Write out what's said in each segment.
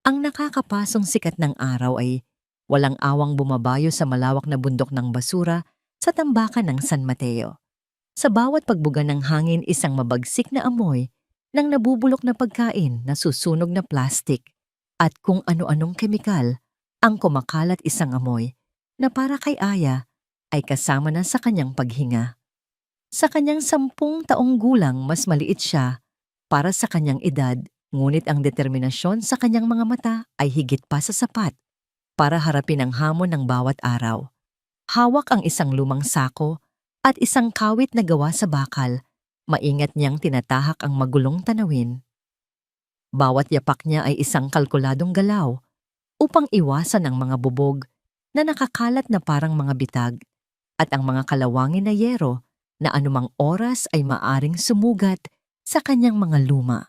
Ang nakakapasong sikat ng araw ay walang awang bumabayo sa malawak na bundok ng basura sa tambakan ng San Mateo. Sa bawat pagbuga ng hangin, isang mabagsik na amoy ng nabubulok na pagkain, na susunog na plastik, at kung ano-anong kemikal ang kumakalat. Isang amoy na para kay Aya ay kasama na sa kanyang paghinga. Sa kanyang 10 taong gulang, mas maliit siya para sa kanyang edad, ngunit ang determinasyon sa kanyang mga mata ay higit pa sa sapat para harapin ang hamon ng bawat araw. Hawak ang isang lumang sako at isang kawit na gawa sa bakal. Maingat niyang tinatahak ang magulong tanawin. Bawat yapak niya ay isang kalkuladong galaw upang iwasan ang mga bubog na nakakalat na parang mga bitag, at ang mga kalawangin na yero na anumang oras ay maaring sumugat sa kanyang mga luma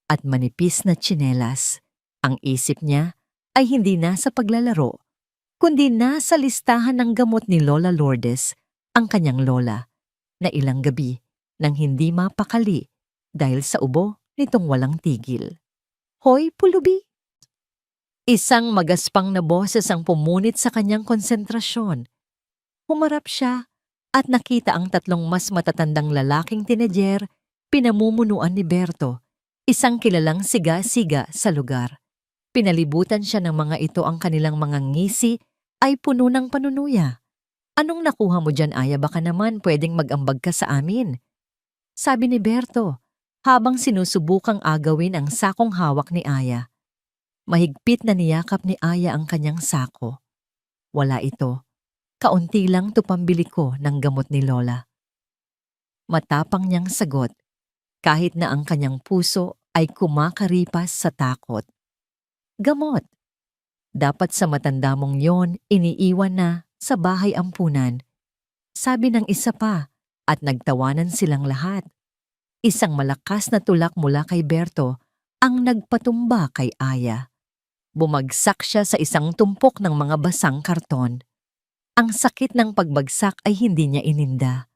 at manipis na tsinelas. Ang isip niya ay hindi nasa paglalaro, kundi nasa listahan ng gamot ni Lola Lourdes, ang kanyang lola, na ilang gabi nang hindi mapakali dahil sa ubo nitong walang tigil. "Hoy, pulubi!" Isang magaspang na boses ang pumunit sa kanyang konsentrasyon. Humarap siya at nakita ang 3 mas matatandang lalaking teenager, pinamumunuan ni Berto, isang kilalang siga-siga sa lugar. Pinalibutan siya ng mga ito, ang kanilang mga ngisi ay puno ng panunuya. "Anong nakuha mo dyan, Aya? Baka naman pwedeng mag-ambag ka sa amin," sabi ni Berto, habang sinusubukang agawin ang sakong hawak ni Aya. Mahigpit na niyakap ni Aya ang kanyang sako. "Wala ito. Kaunti lang to pambili ko ng gamot ni Lola." Matapang niyang sagot, kahit na ang kanyang puso ay kumakaripas sa takot. "Gamot. Dapat sa matanda mong yon iniiwan na sa bahay ampunan," sabi ng isa pa, at nagtawanan silang lahat. Isang malakas na tulak mula kay Berto ang nagpatumba kay Aya. Bumagsak siya sa isang tumpok ng mga basang karton. Ang sakit ng pagbagsak ay hindi niya ininda.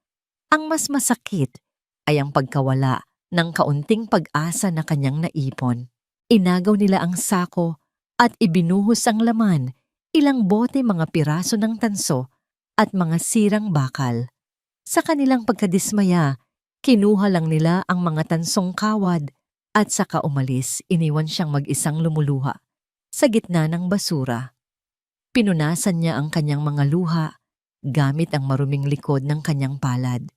Ang mas masakit ay ang pagkawala ng kaunting pag-asa na kanyang naipon. Inagaw nila ang sako at ibinuhos ang laman, ilang bote, mga piraso ng tanso at mga sirang bakal. Sa kanilang pagkadismaya, kinuha lang nila ang mga tansong kawad at saka umalis. Iniwan siyang mag-isang lumuluha sa gitna ng basura. Pinunasan niya ang kanyang mga luha gamit ang maruming likod ng kanyang palad.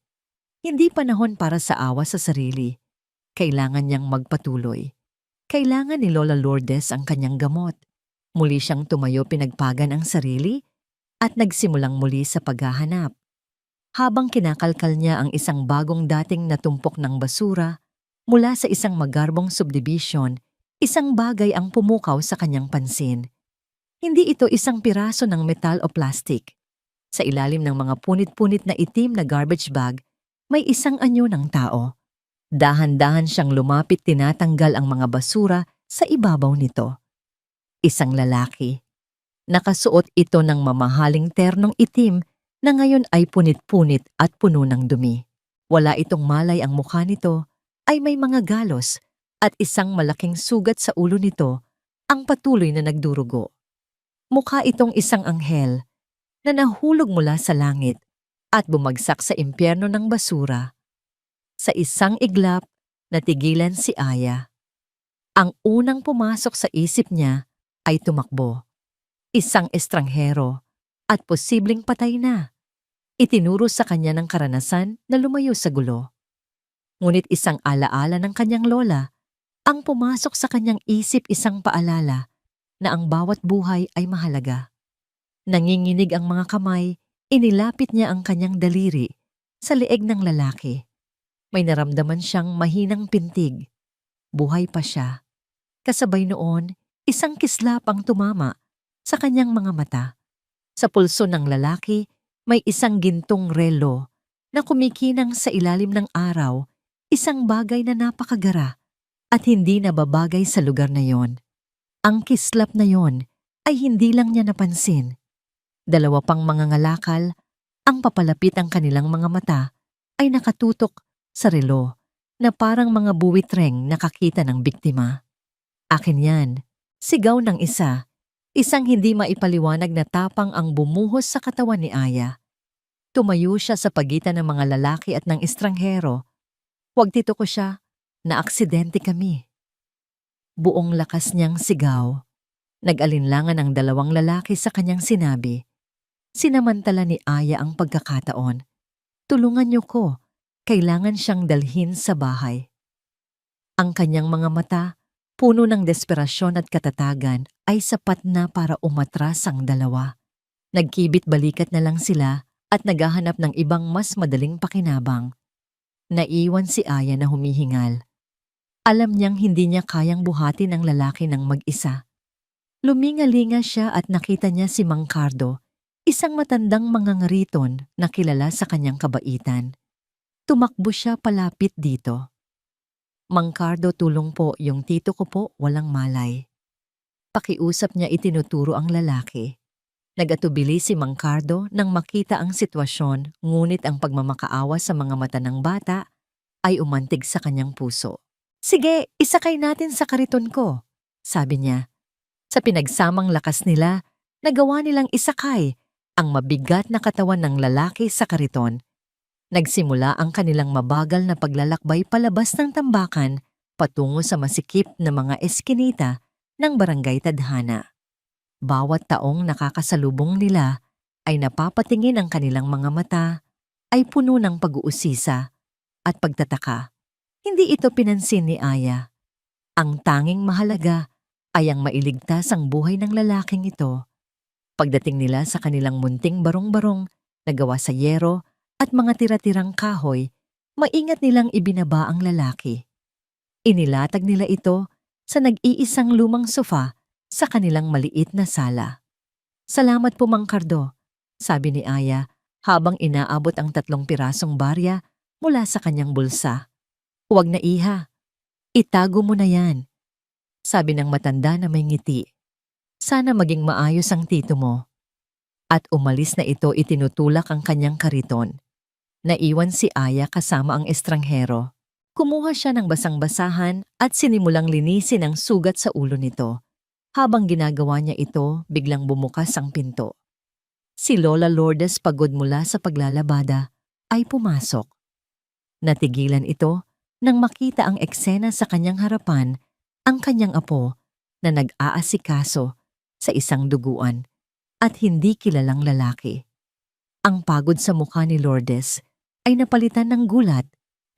Hindi panahon para sa awa sa sarili. Kailangan niyang magpatuloy. Kailangan ni Lola Lourdes ang kanyang gamot. Muli siyang tumayo, pinagpagan ang sarili, at nagsimulang muli sa paghahanap. Habang kinakalkal niya ang isang bagong dating natumpok ng basura mula sa isang magarbong subdivision, isang bagay ang pumukaw sa kanyang pansin. Hindi ito isang piraso ng metal o plastik. Sa ilalim ng mga punit-punit na itim na garbage bag, may isang anyo ng tao. Dahan-dahan siyang lumapit, tinatanggal ang mga basura sa ibabaw nito. Isang lalaki. Nakasuot ito ng mamahaling ternong itim na ngayon ay punit-punit at puno ng dumi. Wala itong malay ang mukha nito, ay may mga galos, at isang malaking sugat sa ulo nito ang patuloy na nagdurugo. Mukha itong isang anghel na nahulog mula sa langit at bumagsak sa impyerno ng basura. Sa isang iglap, natigilan si Aya. Ang unang pumasok sa isip niya ay tumakbo. Isang estranghero at posibleng patay na. Itinuro sa kanya ng karanasan na lumayo sa gulo. Ngunit isang alaala ng kanyang lola ang pumasok sa kanyang isip, isang paalala na ang bawat buhay ay mahalaga. Nanginginig ang mga kamay, inilapit niya ang kanyang daliri sa leeg ng lalaki. May naramdaman siyang mahinang pintig. Buhay pa siya. Kasabay noon, isang kislap ang tumama sa kanyang mga mata. Sa pulso ng lalaki, may isang gintong relo na kumikinang sa ilalim ng araw, isang bagay na napakagara at hindi nababagay sa lugar na yon. Ang kislap na yon ay hindi lang niya napansin. 2 pang mga ngalakal, ang papalapit ang kanilang mga mata, ay nakatutok sa relo na parang mga buwitreng nakakita ng biktima. "Akin yan," Sigaw ng isa, isang hindi maipaliwanag na tapang ang bumuhos sa katawan ni Aya. Tumayo siya sa pagitan ng mga lalaki at ng estranghero. Huwag tito ko siya, naaksidente kami. Buong lakas niyang sigaw. Nag-alinlangan ang dalawang lalaki sa kanyang sinabi. Sinamantala ni Aya ang pagkakataon. Tulungan niyo ko, kailangan siyang dalhin sa bahay. Ang kanyang mga mata, puno ng desperasyon at katatagan, ay sapat na para umatras ang dalawa. Nagkibit balikat na lang sila at naghahanap ng ibang mas madaling pakinabang. Naiwan si Aya na humihingal. Alam niyang hindi niya kayang buhatin ang lalaki ng mag-isa. Lumingalinga siya at nakita niya si Mang Cardo, isang matandang mangangariton na kilala sa kanyang kabaitan. Tumakbo siya palapit dito. Mang Cardo, tulong po, yung tito ko po walang malay. Pakiusap niya itinuturo ang lalaki. Nagatubili si Mang Cardo nang makita ang sitwasyon, ngunit ang pagmamakaawa sa mga mata ng bata ay umantig sa kanyang puso. Sige, isakay natin sa kariton ko, sabi niya. Sa pinagsamang lakas nila, nagawa nilang isakay ang mabigat na katawan ng lalaki sa kariton. Nagsimula ang kanilang mabagal na paglalakbay palabas ng tambakan patungo sa masikip na mga eskinita ng Barangay Tadhana. Bawat taong nakakasalubong nila ay napapatingin ang kanilang mga mata ay puno ng pag-uusisa at pagtataka. Hindi ito pinansin ni Aya. Ang tanging mahalaga ay ang mailigtas ang buhay ng lalaking ito. Pagdating nila sa kanilang munting barong-barong na gawa sa yero at mga tira-tirang kahoy, maingat nilang ibinaba ang lalaki. Inilatag nila ito sa nag-iisang lumang sofa sa kanilang maliit na sala. Salamat po, Mang Cardo, sabi ni Aya habang inaabot ang 3 pirasong barya mula sa kanyang bulsa. Huwag na, iha. Itago mo na yan, sabi ng matanda na may ngiti. Sana maging maayos ang tito mo. At umalis na ito, itinutulak ang kanyang kariton. Naiwan si Aya kasama ang estranghero. Kumuha siya ng basang-basahan at sinimulang linisin ang sugat sa ulo nito. Habang ginagawa niya ito, biglang bumukas ang pinto. Si Lola Lourdes, pagod mula sa paglalabada, ay pumasok. Natigilan ito nang makita ang eksena sa kanyang harapan, ang kanyang apo na nag-aasikaso sa isang duguan at hindi kilalang lalaki. Ang pagod sa mukha ni Lourdes ay napalitan ng gulat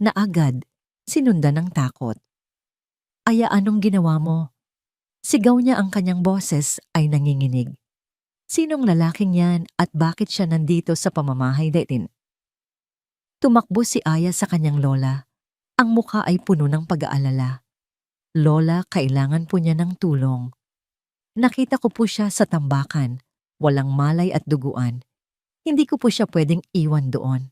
na agad sinundan ng takot. Aya, anong ginawa mo? Sigaw niya, ang kanyang boses ay nanginginig. Sinong lalaking yan at bakit siya nandito sa pamamahay natin? Tumakbo si Aya sa kanyang lola. Ang mukha ay puno ng pag-aalala. Lola, kailangan po niya ng tulong. Nakita ko po siya sa tambakan, walang malay at duguan. Hindi ko po siya pwedeng iwan doon.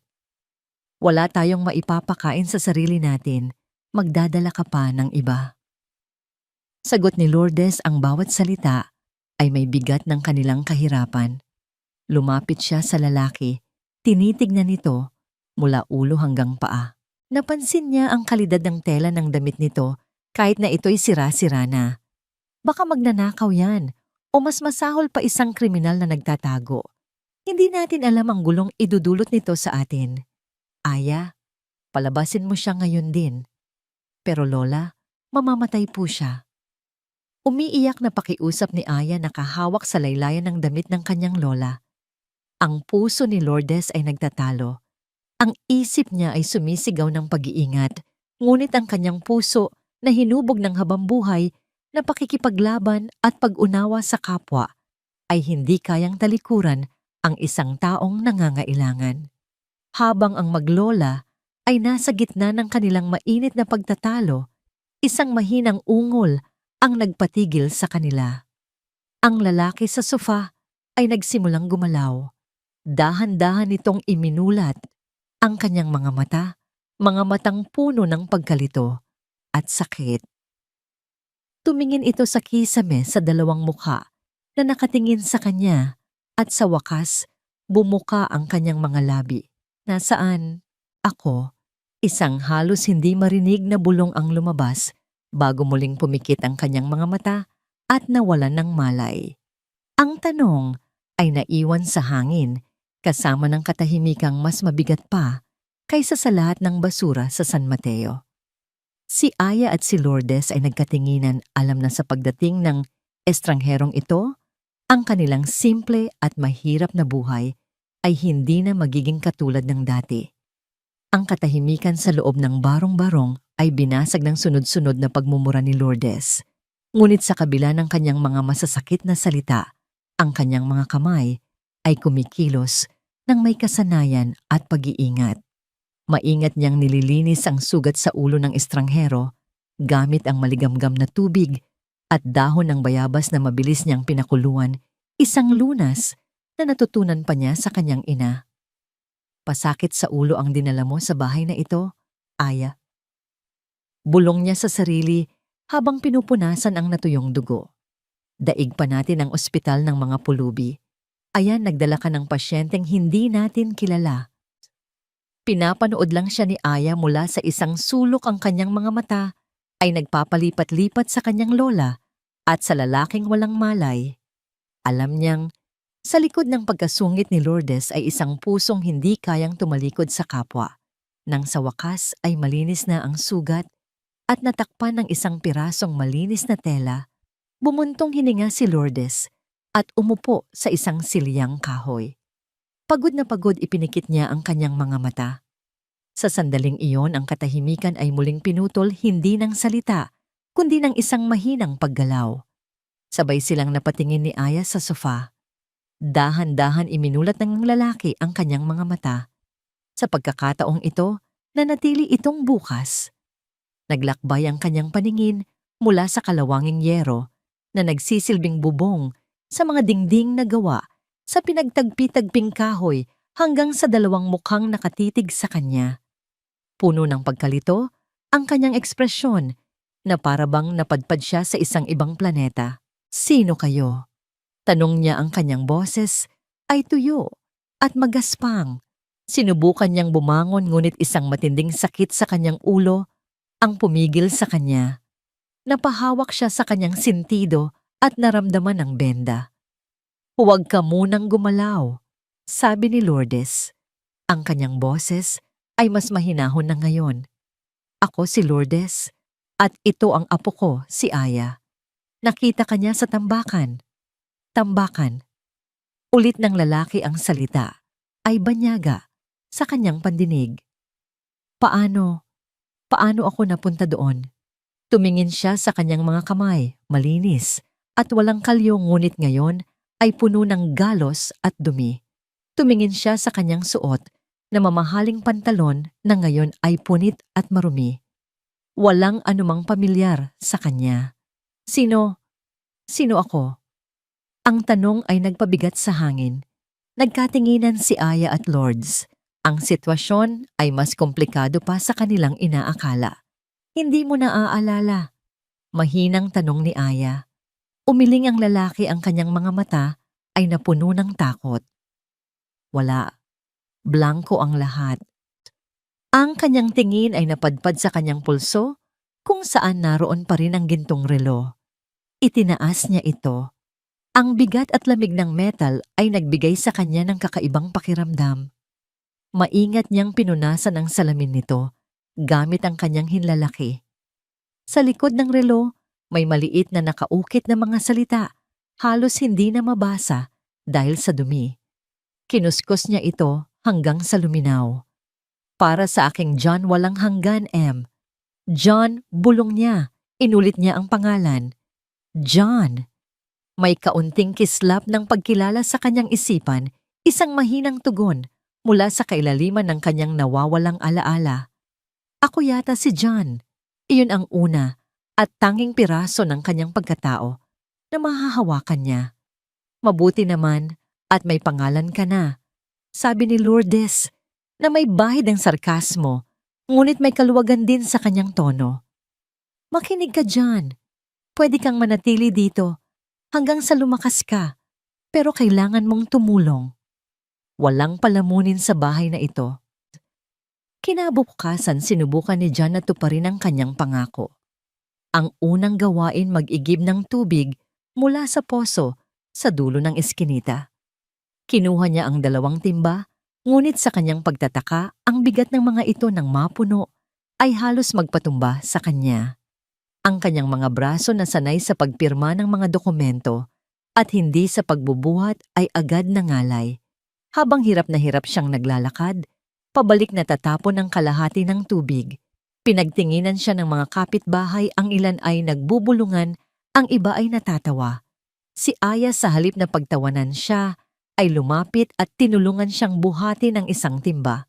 Wala tayong maipapakain sa sarili natin, magdadala ka pa ng iba. Sagot ni Lourdes, ang bawat salita ay may bigat ng kanilang kahirapan. Lumapit siya sa lalaki, tinitignan nito mula ulo hanggang paa. Napansin niya ang kalidad ng tela ng damit nito kahit na ito'y sira-sira na. Baka magnanakaw yan o mas masahol pa isang kriminal na nagtatago. Hindi natin alam ang gulong idudulot nito sa atin. Aya, palabasin mo siya ngayon din. Pero Lola, mamamatay po siya. Umiiyak na pakiusap ni Aya, nakahawak sa laylayan ng damit ng kanyang lola. Ang puso ni Lourdes ay nagtatalo. Ang isip niya ay sumisigaw ng pag-iingat, ngunit ang kanyang puso na hinubog ng habambuhay na pakikipaglaban at pag-unawa sa kapwa ay hindi kayang talikuran ang isang taong nangangailangan. Habang ang maglola ay nasa gitna ng kanilang mainit na pagtatalo, isang mahinang ungol ang nagpatigil sa kanila. Ang lalaki sa sofa ay nagsimulang gumalaw. Dahan-dahan nitong iminulat ang kanyang mga matang puno ng pagkalito at sakit. Tumingin ito sa kisame sa dalawang mukha na nakatingin sa kanya at sa wakas, bumuka ang kanyang mga labi. Nasaan? Ako, isang halos hindi marinig na bulong ang lumabas bago muling pumikit ang kanyang mga mata at nawalan ng malay. Ang tanong ay naiwan sa hangin kasama ng katahimikang mas mabigat pa kaysa sa lahat ng basura sa San Mateo. Si Aya at si Lourdes ay nagkatinginan, alam na sa pagdating ng estrangherong ito, ang kanilang simple at mahirap na buhay ay hindi na magiging katulad ng dati. Ang katahimikan sa loob ng barong-barong ay binasag ng sunod-sunod na pagmumura ni Lourdes. Ngunit sa kabila ng kanyang mga masasakit na salita, ang kanyang mga kamay ay kumikilos ng may kasanayan at pag-iingat. Maingat niyang nililinis ang sugat sa ulo ng estranghero gamit ang maligamgam na tubig at dahon ng bayabas na mabilis niyang pinakuluan, isang lunas na natutunan pa niya sa kanyang ina. Pasakit sa ulo ang dinala mo sa bahay na ito, Aya. Bulong niya sa sarili habang pinupunasan ang natuyong dugo. Daig pa natin ang ospital ng mga pulubi. Ayan, nagdala ka ng pasyenteng hindi natin kilala. Pinapanood lang siya ni Aya mula sa isang sulok, ang kanyang mga mata ay nagpapalipat-lipat sa kanyang lola at sa lalaking walang malay. Alam niyang sa likod ng pagkasungit ni Lourdes ay isang pusong hindi kayang tumalikod sa kapwa. Nang sa wakas ay malinis na ang sugat at natakpan ng isang pirasong malinis na tela, bumuntong hininga si Lourdes at umupo sa isang silyang kahoy. Pagod na pagod ipinikit niya ang kanyang mga mata. Sa sandaling iyon ang katahimikan ay muling pinutol, hindi ng salita, kundi ng isang mahinang paggalaw. Sabay silang napatingin ni Aya sa sofa. Dahan-dahan iminulat ng lalaki ang kanyang mga mata. Sa pagkakataong ito, nanatili itong bukas. Naglakbay ang kanyang paningin mula sa kalawanging yero na nagsisilbing bubong sa mga dingding na gawa sa pinagtagpi-tagping kahoy hanggang sa dalawang mukhang nakatitig sa kanya. Puno ng pagkalito ang kanyang ekspresyon na parabang napadpad siya sa isang ibang planeta. Sino kayo? Tanong niya, ang kanyang boses ay tuyo at magaspang. Sinubukan niyang bumangon ngunit isang matinding sakit sa kanyang ulo ang pumigil sa kanya. Napahawak siya sa kanyang sentido at naramdaman ang benda. Huwag ka munang gumalaw, sabi ni Lourdes. Ang kanyang boses ay mas mahinahon na ngayon. Ako si Lourdes at ito ang apo ko, si Aya. Nakita ka niya sa tambakan. Tambakan. Ulit ng lalaki ang salita, ay banyaga sa kanyang pandinig. Paano ako napunta doon? Tumingin siya sa kanyang mga kamay, malinis at walang kalyo, ngunit ngayon ay puno ng galos at dumi. Tumingin siya sa kanyang suot na mamahaling pantalon na ngayon ay punit at marumi. Walang anumang pamilyar sa kanya. Sino ako? Ang tanong ay nagpabigat sa hangin. Nagkatinginan si Aya at Lourdes. Ang sitwasyon ay mas komplikado pa sa kanilang inaakala. Hindi mo naaalala? Mahinang tanong ni Aya. Umiling ang lalaki, ang kanyang mga mata ay napuno ng takot. Wala. Blanko ang lahat. Ang kanyang tingin ay napadpad sa kanyang pulso kung saan naroon pa rin ang gintong relo. Itinaas niya ito. Ang bigat at lamig ng metal ay nagbigay sa kanya ng kakaibang pakiramdam. Maingat niyang pinunasan ang salamin nito gamit ang kanyang hinlalaki. Sa likod ng relo, may maliit na nakaukit na mga salita, halos hindi na mabasa dahil sa dumi. Kinuskos niya ito hanggang sa luminaw. Para sa aking John walang hanggan, M. John, bulong niya. Inulit niya ang pangalan. John. May kaunting kislap ng pagkilala sa kanyang isipan, isang mahinang tugon mula sa kailaliman ng kanyang nawawalang alaala. Ako yata si John. Iyon ang una at tanging piraso ng kanyang pagkatao na mahahawakan niya. Mabuti naman at may pangalan ka na, sabi ni Lourdes na may bahid ng sarkasmo, ngunit may kaluwagan din sa kanyang tono. Makinig ka, John. Pwede kang manatili dito hanggang sa lumakas ka, pero kailangan mong tumulong. Walang palamunin sa bahay na ito. Kinabukasan sinubukan ni John na tuparin ang kanyang pangako. Ang unang gawain mag-igib ng tubig mula sa poso sa dulo ng eskinita. Kinuha niya ang 2 timba, ngunit sa kanyang pagtataka, ang bigat ng mga ito nang mapuno ay halos magpatumba sa kanya. Ang kanyang mga braso na sanay sa pagpirma ng mga dokumento at hindi sa pagbubuhat ay agad nangalay. Habang hirap na hirap siyang naglalakad, pabalik na tatapon ang kalahati ng tubig. Pinagtinginan siya ng mga kapitbahay, ang ilan ay nagbubulungan, ang iba ay natatawa. Si Aya sa halip na pagtawanan siya, ay lumapit at tinulungan siyang buhati ng 1 timba.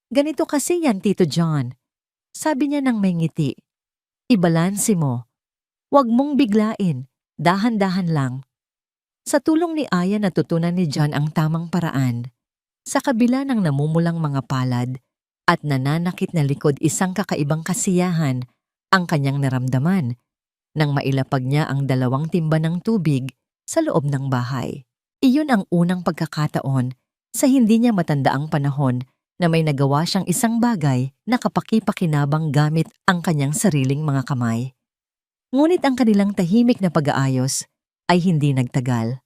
"Ganito kasi yan, Tito John," sabi niya nang may ngiti. "Ibalanse mo. Huwag mong biglain, dahan-dahan lang." Sa tulong ni Aya natutunan ni John ang tamang paraan. Sa kabila ng namumulang mga palad at nananakit na likod, isang kakaibang kasiyahan ang kanyang naramdaman nang mailapag niya ang 2 timba ng tubig sa loob ng bahay. Iyon ang unang pagkakataon sa hindi niya matandaang panahon na may nagawa siyang isang bagay na kapaki-pakinabang gamit ang kanyang sariling mga kamay. Ngunit ang kanilang tahimik na pag-aayos ay hindi nagtagal.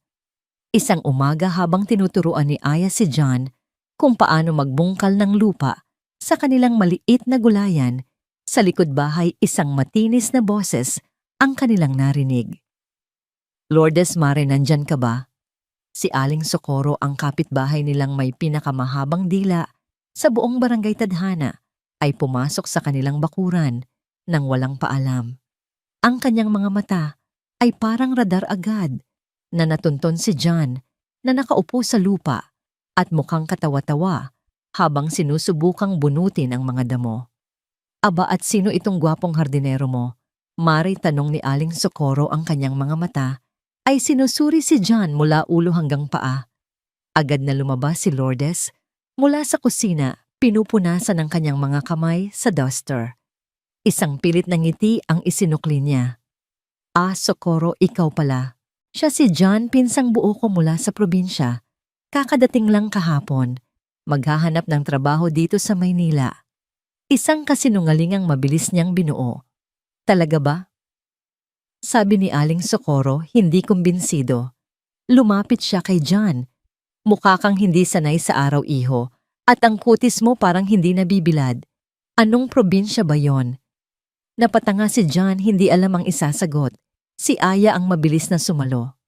Isang umaga, habang tinuturuan ni Aya si John kung paano magbungkal ng lupa sa kanilang maliit na gulayan, sa likod bahay isang matinis na boses ang kanilang narinig. "Lourdes Mare, nandyan ka ba?" Si Aling Socorro, ang kapitbahay nilang may pinakamahabang dila sa buong barangay Tadhana, ay pumasok sa kanilang bakuran nang walang paalam. Ang kanyang mga mata ay parang radar agad na natunton si John na nakaupo sa lupa at mukhang katawa-tawa habang sinusubukang bunutin ang mga damo. "Aba, at sino itong gwapong hardinero mo?" Mari, tanong ni Aling Socorro. Ang kanyang mga mata ay sinusuri si John mula ulo hanggang paa. Agad na lumabas si Lourdes mula sa kusina, pinupunasan ng kanyang mga kamay sa duster. Isang pilit na ngiti ang isinukli niya. "Ah, Socorro, ikaw pala. Siya si John, pinsang buo ko mula sa probinsya. Kakadating lang kahapon. Maghahanap ng trabaho dito sa Maynila." Isang kasinungalingang mabilis niyang binuo. "Talaga ba?" sabi ni Aling Socorro, hindi kumbinsido. Lumapit siya kay John. "Mukha kang hindi sanay sa araw, iho, at ang kutis mo parang hindi nabibilad. Anong probinsya ba yon?" Napatanga si John, hindi alam ang isasagot. Si Aya ang mabilis na sumalo.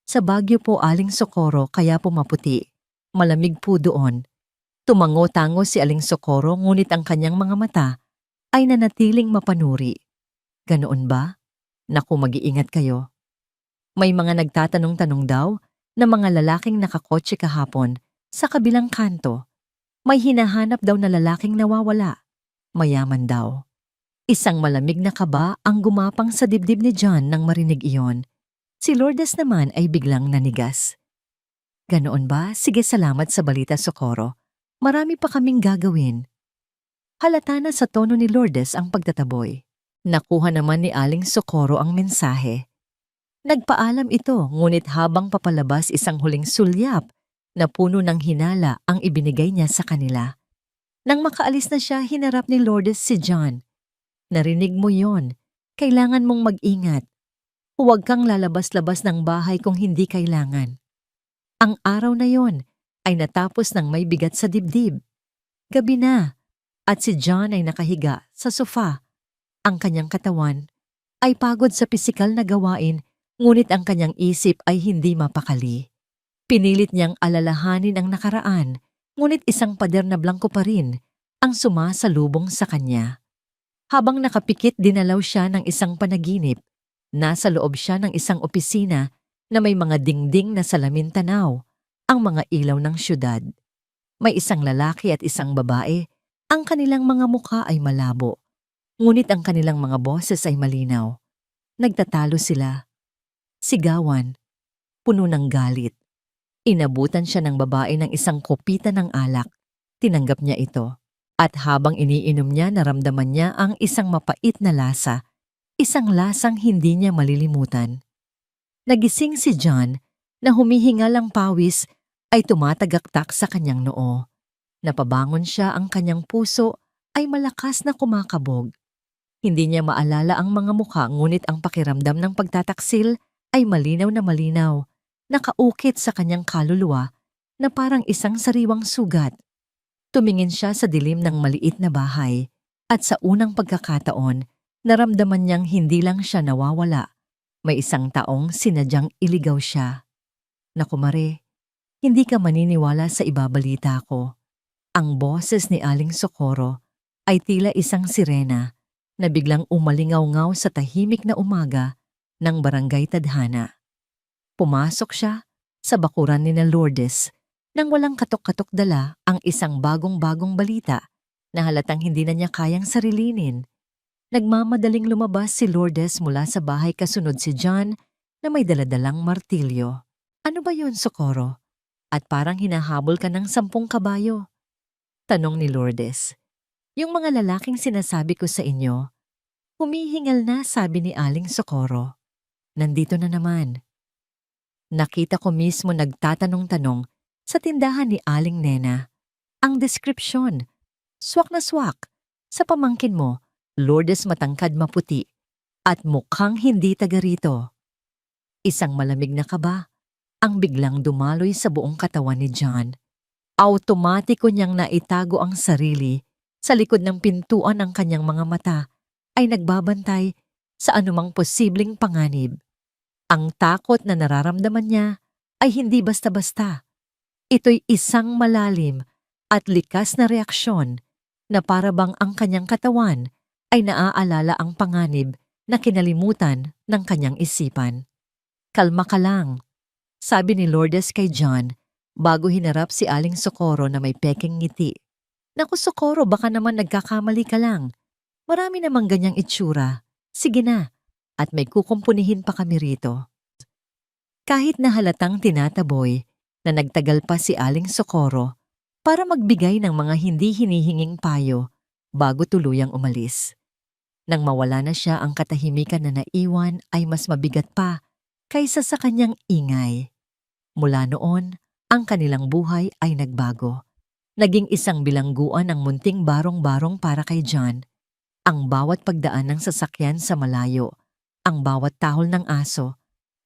"Sa Baguio po, Aling Socorro, kaya pumaputi. Malamig po doon." Tumango-tango si Aling Socorro, ngunit ang kanyang mga mata ay nanatiling mapanuri. "Ganoon ba? Naku, mag-iingat kayo. May mga nagtatanong-tanong daw na mga lalaking nakakotse kahapon sa kabilang kanto. May hinahanap daw na lalaking nawawala. Mayaman daw." Isang malamig na kaba ang gumapang sa dibdib ni John nang marinig iyon. Si Lourdes naman ay biglang nanigas. "Ganoon ba? Sige, salamat sa balita, Socorro. Marami pa kaming gagawin." Halata na sa tono ni Lourdes ang pagtataboy. Nakuha naman ni Aling Socorro ang mensahe. Nagpaalam ito, ngunit habang papalabas, isang huling sulyap na puno ng hinala ang ibinigay niya sa kanila. Nang makaalis na siya, hinarap ni Lourdes si John. "Narinig mo yon. Kailangan mong mag-ingat. Huwag kang lalabas-labas ng bahay kung hindi kailangan." Ang araw na yon ay natapos ng may bigat sa dibdib. Gabi na, at si John ay nakahiga sa sofa. Ang kanyang katawan ay pagod sa pisikal na gawain, ngunit ang kanyang isip ay hindi mapakali. Pinilit niyang alalahanin ang nakaraan, ngunit isang pader na blangko pa rin ang sumasalubong sa kanya. Habang nakapikit, dinalaw siya ng isang panaginip. Nasa loob siya ng isang opisina na may mga dingding na salamin tanaw, ang mga ilaw ng syudad. May isang lalaki at isang babae. Ang kanilang mga mukha ay malabo, ngunit ang kanilang mga boses ay malinaw. Nagtatalo sila. Sigawan. Puno ng galit. Inabutan siya ng babae ng isang kopita ng alak. Tinanggap niya ito. At habang iniinom niya, naramdaman niya ang isang mapait na lasa. Isang lasang hindi niya malilimutan. Nagising si John na humihingal ang pawis ay tumatagaktak sa kanyang noo. Napabangon siya, ang kanyang puso ay malakas na kumakabog. Hindi niya maalala ang mga mukha, ngunit ang pakiramdam ng pagtataksil ay malinaw na malinaw, nakaukit sa kanyang kaluluwa na parang isang sariwang sugat. Tumingin siya sa dilim ng maliit na bahay at sa unang pagkakataon, naramdaman niyang hindi lang siya nawawala. May isang taong sinadyang iligaw siya. Naku Mare, hindi ka maniniwala sa ibabalita ko. Ang boses ni Aling Socorro ay tila isang sirena na biglang umalingaw-ngaw sa tahimik na umaga ng barangay Tadhana. Pumasok siya sa bakuran ni na Lourdes nang walang katok-katok dala ang isang bagong-bagong balita na halatang hindi na niya kayang sarilinin. Nagmamadaling lumabas si Lourdes mula sa bahay kasunod si John na may daladalang martilyo. Ano ba yun, Socorro? At parang hinahabol ka ng 10 kabayo. Tanong ni Lourdes. Yung mga lalaking sinasabi ko sa inyo, humihingal na, sabi ni Aling Socorro. Nandito na naman. Nakita ko mismo nagtatanong-tanong sa tindahan ni Aling Nena. Ang deskripsyon, swak na swak, sa pamangkin mo, Lourdes matangkad maputi at mukhang hindi taga rito. Isang malamig na kaba ang biglang dumaloy sa buong katawan ni John. Automatiko niyang naitago ang sarili sa likod ng pintuan ng kanyang mga mata ay nagbabantay sa anumang posibleng panganib. Ang takot na nararamdaman niya ay hindi basta-basta. Ito'y isang malalim at likas na reaksyon na para bang ang kanyang katawan ay naaalala ang panganib na kinalimutan ng kanyang isipan. Kalma ka lang, sabi ni Lourdes kay John bago hinarap si Aling Socorro na may peking ngiti. Naku Socorro, baka naman nagkakamali ka lang. Marami namang ganyang itsura. Sige na, at may kukumpunihin pa kami rito. Kahit na halatang tinataboy na nagtagal pa si Aling Socorro para magbigay ng mga hindi hinihinging payo bago tuluyang umalis. Nang mawala na siya, ang katahimikan na naiwan ay mas mabigat pa kaysa sa kanyang ingay. Mula noon, ang kanilang buhay ay nagbago. Naging isang bilangguan ang munting barong-barong para kay John. Ang bawat pagdaan ng sasakyan sa malayo, ang bawat tahol ng aso,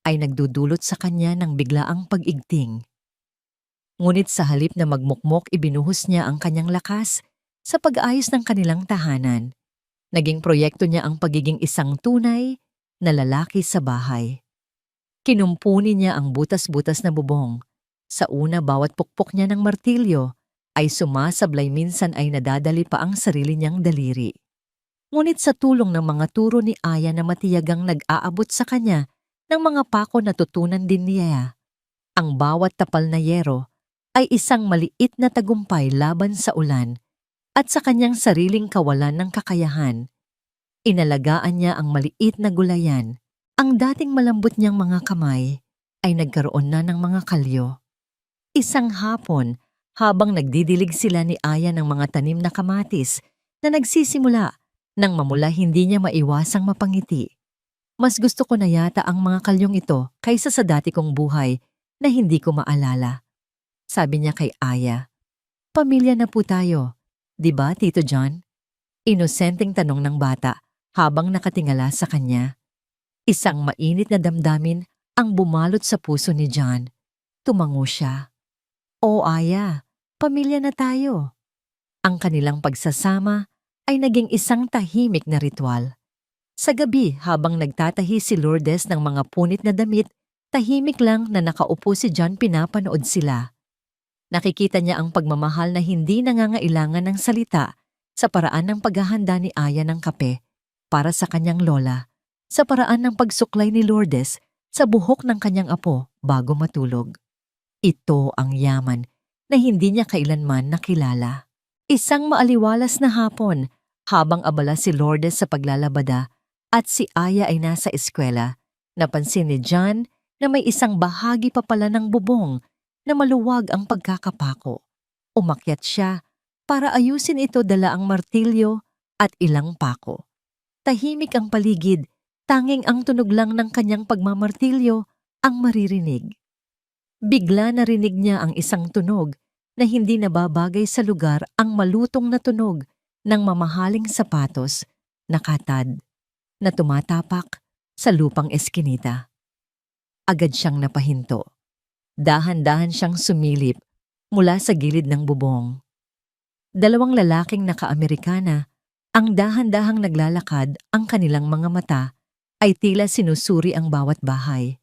ay nagdudulot sa kanya ng biglaang pag-igting. Ngunit sa halip na magmukmok, ibinuhos niya ang kanyang lakas sa pag-ayos ng kanilang tahanan. Naging proyekto niya ang pagiging isang tunay na lalaki sa bahay. Kinumpuni niya ang butas-butas na bubong. Sa una, bawat pukpok niya ng martilyo ay sumasablay, minsan ay nadadali pa ang sarili niyang daliri. Ngunit sa tulong ng mga turo ni Aya na matiyagang nag-aabot sa kanya ng mga pako na tutunan din niya, ang bawat tapal na yero ay isang maliit na tagumpay laban sa ulan at sa kanyang sariling kawalan ng kakayahan. Inalagaan niya ang maliit na gulayan. Ang dating malambot niyang mga kamay ay nagkaroon na ng mga kalyo. Isang hapon, habang nagdidilig sila ni Aya ng mga tanim na kamatis na nagsisimula nang mamula, hindi niya maiwasang mapangiti. Mas gusto ko na yata ang mga kalyong ito kaysa sa dati kong buhay na hindi ko maalala. Sabi niya kay Aya, pamilya na po tayo. Diba, Tito John? Inosenteng tanong ng bata habang nakatingala sa kanya. Isang mainit na damdamin ang bumalot sa puso ni John. Tumango siya. O Aya, pamilya na tayo. Ang kanilang pagsasama ay naging isang tahimik na ritual. Sa gabi, habang nagtatahi si Lourdes ng mga punit na damit, tahimik lang na nakaupo si John, pinapanood sila. Nakikita niya ang pagmamahal na hindi nangangailangan ng salita sa paraan ng paghahanda ni Aya ng kape para sa kanyang lola, sa paraan ng pagsuklay ni Lourdes sa buhok ng kanyang apo bago matulog. Ito ang yaman na hindi niya kailanman nakilala. Isang maaliwalas na hapon, habang abala si Lourdes sa paglalabada at si Aya ay nasa eskwela, napansin ni John na may isang bahagi pa pala ng bubong na maluwag ang pagkakapako. Umakyat siya para ayusin ito, dala ang martilyo at ilang pako. Tahimik ang paligid, tanging ang tunog lang ng kanyang pagmamartilyo ang maririnig. Bigla narinig niya ang isang tunog na hindi nababagay sa lugar, ang malutong na tunog ng mamahaling sapatos na katad na tumatapak sa lupang eskinita. agad siyang napahinto. Dahan-dahan siyang sumilip mula sa gilid ng bubong. Dalawang lalaking naka-Amerikana ang dahan-dahang naglalakad, ang kanilang mga mata ay tila sinusuri ang bawat bahay.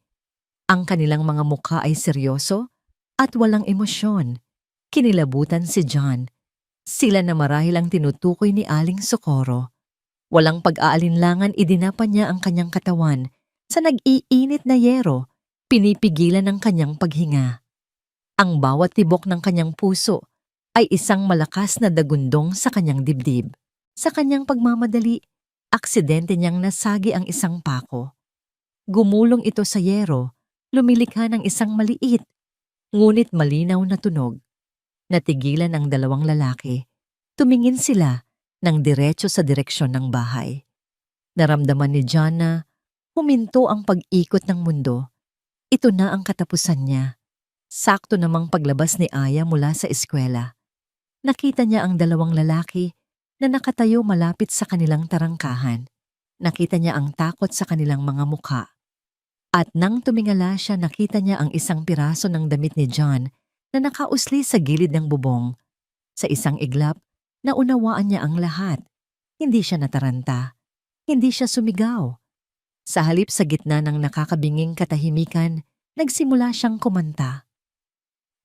Ang kanilang mga mukha ay seryoso at walang emosyon. Kinilabutan si John. Sila na marahil ang tinutukoy ni Aling Socorro. Walang pag-aalinlangan idinapa niya ang kanyang katawan sa nag-iinit na yero, pinipigilan ang kanyang paghinga. Ang bawat tibok ng kanyang puso ay isang malakas na dagundong sa kanyang dibdib. Sa kanyang pagmamadali, aksidente niyang nasagi ang isang pako. Gumulong ito sa yero, lumilikha ng isang maliit, ngunit malinaw na tunog. Natigilan ang dalawang lalaki. Tumingin sila ng diretso sa direksyon ng bahay. Naramdaman ni John na huminto ang pag-ikot ng mundo. Ito na ang katapusan niya. Sakto namang paglabas ni Aya mula sa eskwela. Nakita niya ang dalawang lalaki na nakatayo malapit sa kanilang tarangkahan. Nakita niya ang takot sa kanilang mga mukha. At nang tumingala siya, nakita niya ang isang piraso ng damit ni John na nakausli sa gilid ng bubong. Sa isang iglap, naunawaan niya ang lahat. Hindi siya nataranta. Hindi siya sumigaw. Sa halip sa gitna ng nakakabinging katahimikan, nagsimula siyang kumanta.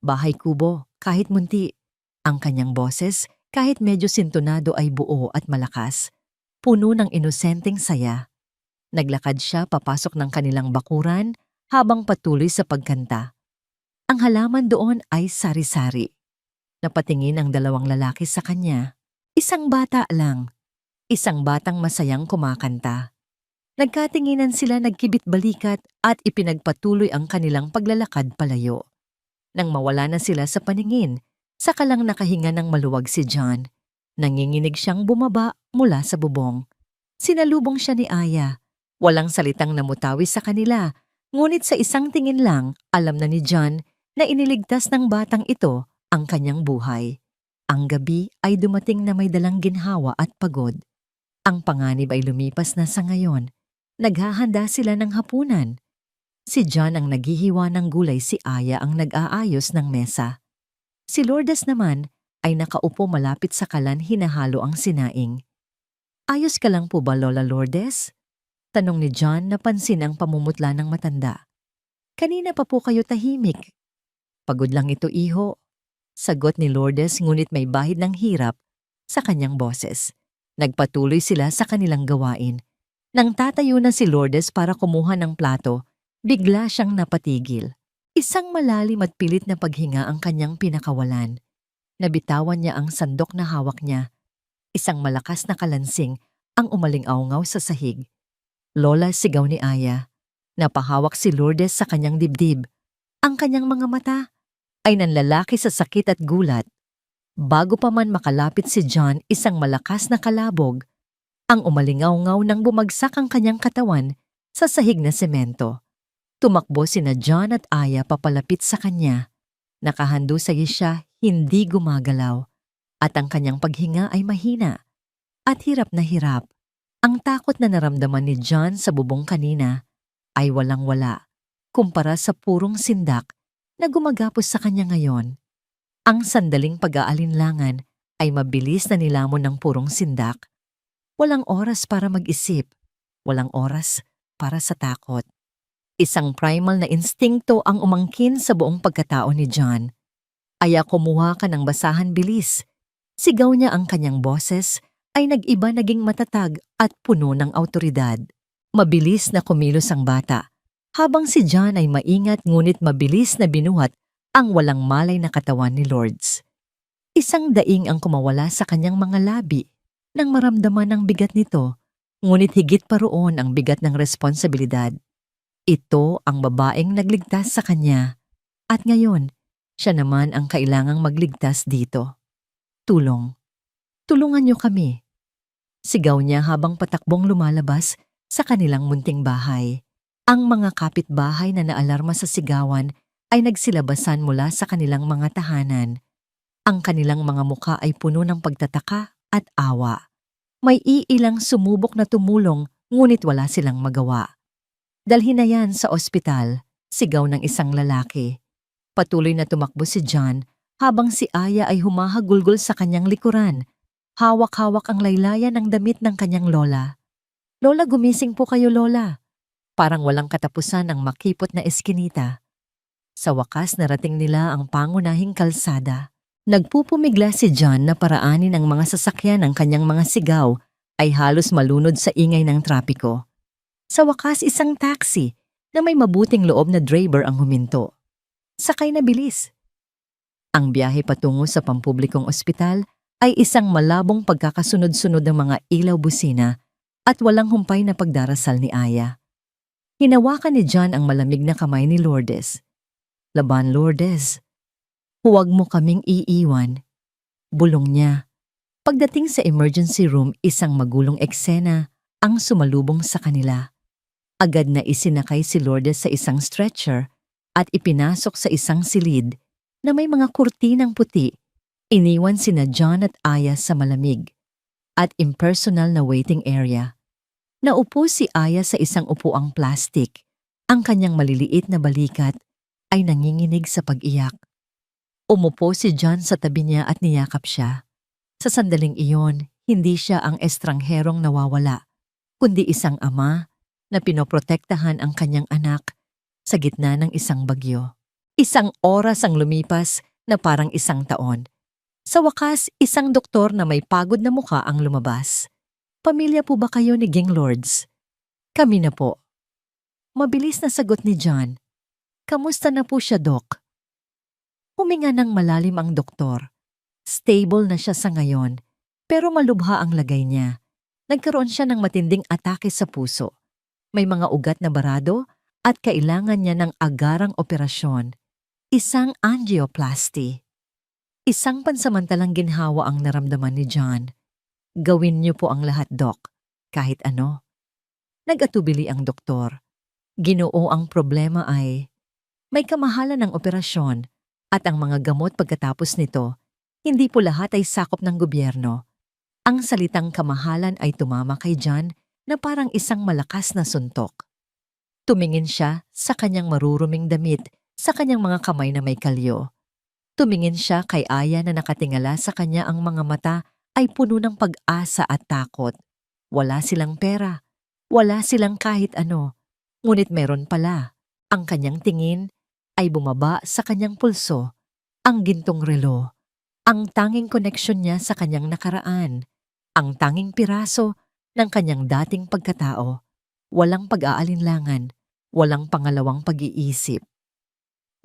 Bahay kubo, kahit munti. Ang kanyang boses, kahit medyo sintonado ay buo at malakas. Puno ng inosenteng saya. Naglakad siya papasok ng kanilang bakuran habang patuloy sa pagkanta. Ang halaman doon ay sari-sari. Napatingin ang dalawang lalaki sa kanya. Isang bata lang. Isang batang masayang kumakanta. Nagkatinginan sila, nagkibit balikat at ipinagpatuloy ang kanilang paglalakad palayo. Nang mawala na sila sa paningin, saka lang nakahinga ng maluwag si John. Nanginginig siyang bumaba mula sa bubong. Sinalubong siya ni Aya. Walang salitang namutawi sa kanila, ngunit sa isang tingin lang, alam na ni John na iniligtas ng batang ito ang kanyang buhay. Ang gabi ay dumating na may dalang ginhawa at pagod. Ang panganib ay lumipas na sa ngayon. Naghahanda sila ng hapunan. Si John ang naghihiwa ng gulay, si Aya ang nag-aayos ng mesa. Si Lourdes naman ay nakaupo malapit sa kalan, hinahalo ang sinaing. Ayos ka lang po ba, Lola Lourdes? Tanong ni John, napansin ang pamumutla ng matanda. Kanina pa po kayo tahimik. Pagod lang ito, iho. Sagot ni Lourdes, ngunit may bahid ng hirap sa kanyang boses. Nagpatuloy sila sa kanilang gawain. Nang tatayo na si Lourdes para kumuha ng plato, bigla siyang napatigil. Isang malalim at pilit na paghinga ang kanyang pinakawalan. Nabitawan niya ang sandok na hawak niya. Isang malakas na kalansing ang umaling-awngaw sa sahig. Lola, sigaw ni Aya. Napahawak si Lourdes sa kanyang dibdib. Ang kanyang mga mata ay nanlalaki sa sakit at gulat. Bago pa man makalapit si John, isang malakas na kalabog ang umalingaw-ngaw nang bumagsak ang kanyang katawan sa sahig na semento. Tumakbo sina John at Aya papalapit sa kanya. Nakahandusay siya, hindi gumagalaw, at ang kanyang paghinga ay mahina at hirap na hirap. Ang takot na naramdaman ni John sa bubong kanina ay walang-wala kumpara sa purong sindak na gumagapos sa kanya ngayon. Ang sandaling pag-aalinlangan ay mabilis na nilamon ng purong sindak. Walang oras para mag-isip, walang oras para sa takot. Isang primal na instinkto ang umangkin sa buong pagkatao ni John. Aya, kumuha ka ng basahan, bilis. Sigaw niya, ang kanyang boses ay nag-iba, naging matatag at puno ng awtoridad. Mabilis na kumilos ang bata, habang si John ay maingat ngunit mabilis na binuhat ang walang malay na katawan ni Lourdes. Isang daing ang kumawala sa kanyang mga labi nang maramdaman ang bigat nito, ngunit higit pa roon ang bigat ng responsibilidad. Ito ang babaeng nagligtas sa kanya, at ngayon, siya naman ang kailangang magligtas dito. Tulong. Tulungan niyo kami. Sigaw niya habang patakbong lumalabas sa kanilang munting bahay. Ang mga kapitbahay na naalarma sa sigawan ay nagsilabasan mula sa kanilang mga tahanan. Ang kanilang mga mukha ay puno ng pagtataka at awa. May iilang sumubok na tumulong, ngunit wala silang magawa. Dalhin na yan sa ospital, Sigaw ng isang lalaki. Patuloy na tumakbo si John habang si Aya ay humahagulgol sa kanyang likuran. Hawak-hawak ang laylayan ng damit ng kanyang lola. "Lola, gumising po kayo, Lola." Parang walang katapusan ang makipot na eskinita. Sa wakas narating nila ang pangunahing kalsada. Nagpupumigla si John na paraanin ang mga sasakyan ng kanyang mga sigaw ay halos malunod sa ingay ng trapiko. Sa wakas isang taxi na may mabuting loob na driver ang huminto. Sakay na bilis. Ang biyahe patungo sa pampublikong ospital ay isang malabong pagkakasunod-sunod ng mga ilaw busina at walang humpay na pagdarasal ni Aya. Hinawakan ni John ang malamig na kamay ni Lourdes. "Laban, Lourdes. Huwag mo kaming iiwan." Bulong niya. Pagdating sa emergency room, isang magulong eksena ang sumalubong sa kanila. Agad na isinakay si Lourdes sa isang stretcher at ipinasok sa isang silid na may mga kurtinang puti. Iniwan sina John at Aya sa malamig at impersonal na waiting area. Naupo si Aya sa isang upuang plastik. Ang kanyang maliliit na balikat ay nanginginig sa pag-iyak. Umupo si John sa tabi niya at niyakap siya. Sa sandaling iyon, hindi siya ang estrangherong nawawala, kundi isang ama na pinoprotektahan ang kanyang anak sa gitna ng isang bagyo. Isang oras ang lumipas na parang isang taon. Sa wakas, isang doktor na may pagod na mukha ang lumabas. "Pamilya po ba kayo ni Ging Lourdes?" "Kami na po." Mabilis na sagot ni John. "Kamusta na po siya, Dok?" Huminga ng malalim ang doktor. Stable na siya sa ngayon, pero malubha ang lagay niya. Nagkaroon siya ng matinding atake sa puso. May mga ugat na barado at kailangan niya ng agarang operasyon. Isang angioplasty. Isang pansamantalang ginhawa ang naramdaman ni John. "Gawin niyo po ang lahat, Doc. Kahit ano." Nag-atubili ang doktor. Ginoo, ang problema ay may kamahalan ng operasyon at ang mga gamot pagkatapos nito, hindi po lahat ay sakop ng gobyerno. Ang salitang kamahalan ay tumama kay John na parang isang malakas na suntok. Tumingin siya sa kanyang maruruming damit, sa kanyang mga kamay na may kalyo. Tumingin siya kay Aya na nakatingala sa kanya, ang mga mata ay puno ng pag-asa at takot. Wala silang pera, wala silang kahit ano, ngunit meron pala. Ang kanyang tingin ay bumaba sa kanyang pulso, ang gintong relo, ang tanging koneksyon niya sa kanyang nakaraan, ang tanging piraso ng kanyang dating pagkatao. Walang pag-aalinlangan, walang pangalawang pag-iisip.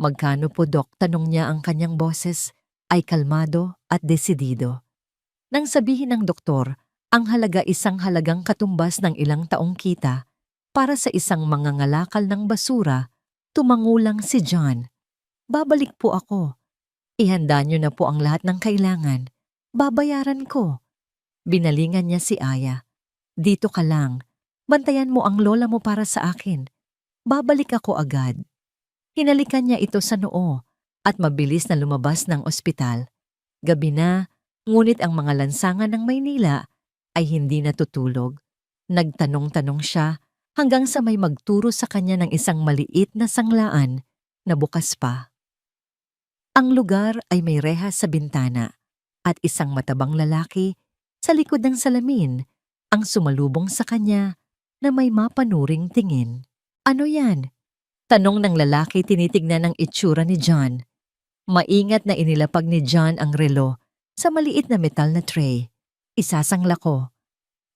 "Magkano po, Dok?" tanong niya. Ang kanyang boses ay kalmado at desidido. Nang sabihin ng doktor, ang halaga isang halagang katumbas ng ilang taong kita para sa isang mangangalakal ng basura, tumangulang si John. "Babalik po ako. Ihanda niyo na po ang lahat ng kailangan. Babayaran ko." Binalingan niya si Aya. "Dito ka lang. Bantayan mo ang lola mo para sa akin. Babalik ako agad." Hinalikan niya ito sa noo at mabilis na lumabas ng ospital. Gabi na, ngunit ang mga lansangan ng Maynila ay hindi natutulog. Nagtanong-tanong siya hanggang sa may magturo sa kanya ng isang maliit na sanglaan na bukas pa. Ang lugar ay may rehas sa bintana at isang matabang lalaki sa likod ng salamin ang sumalubong sa kanya na may mapanuring tingin. "Ano yan?" tanong ng lalaki, tinitignan ng itsura ni John. Maingat na inilapag ni John ang relo sa maliit na metal na tray. "Isasangla ko."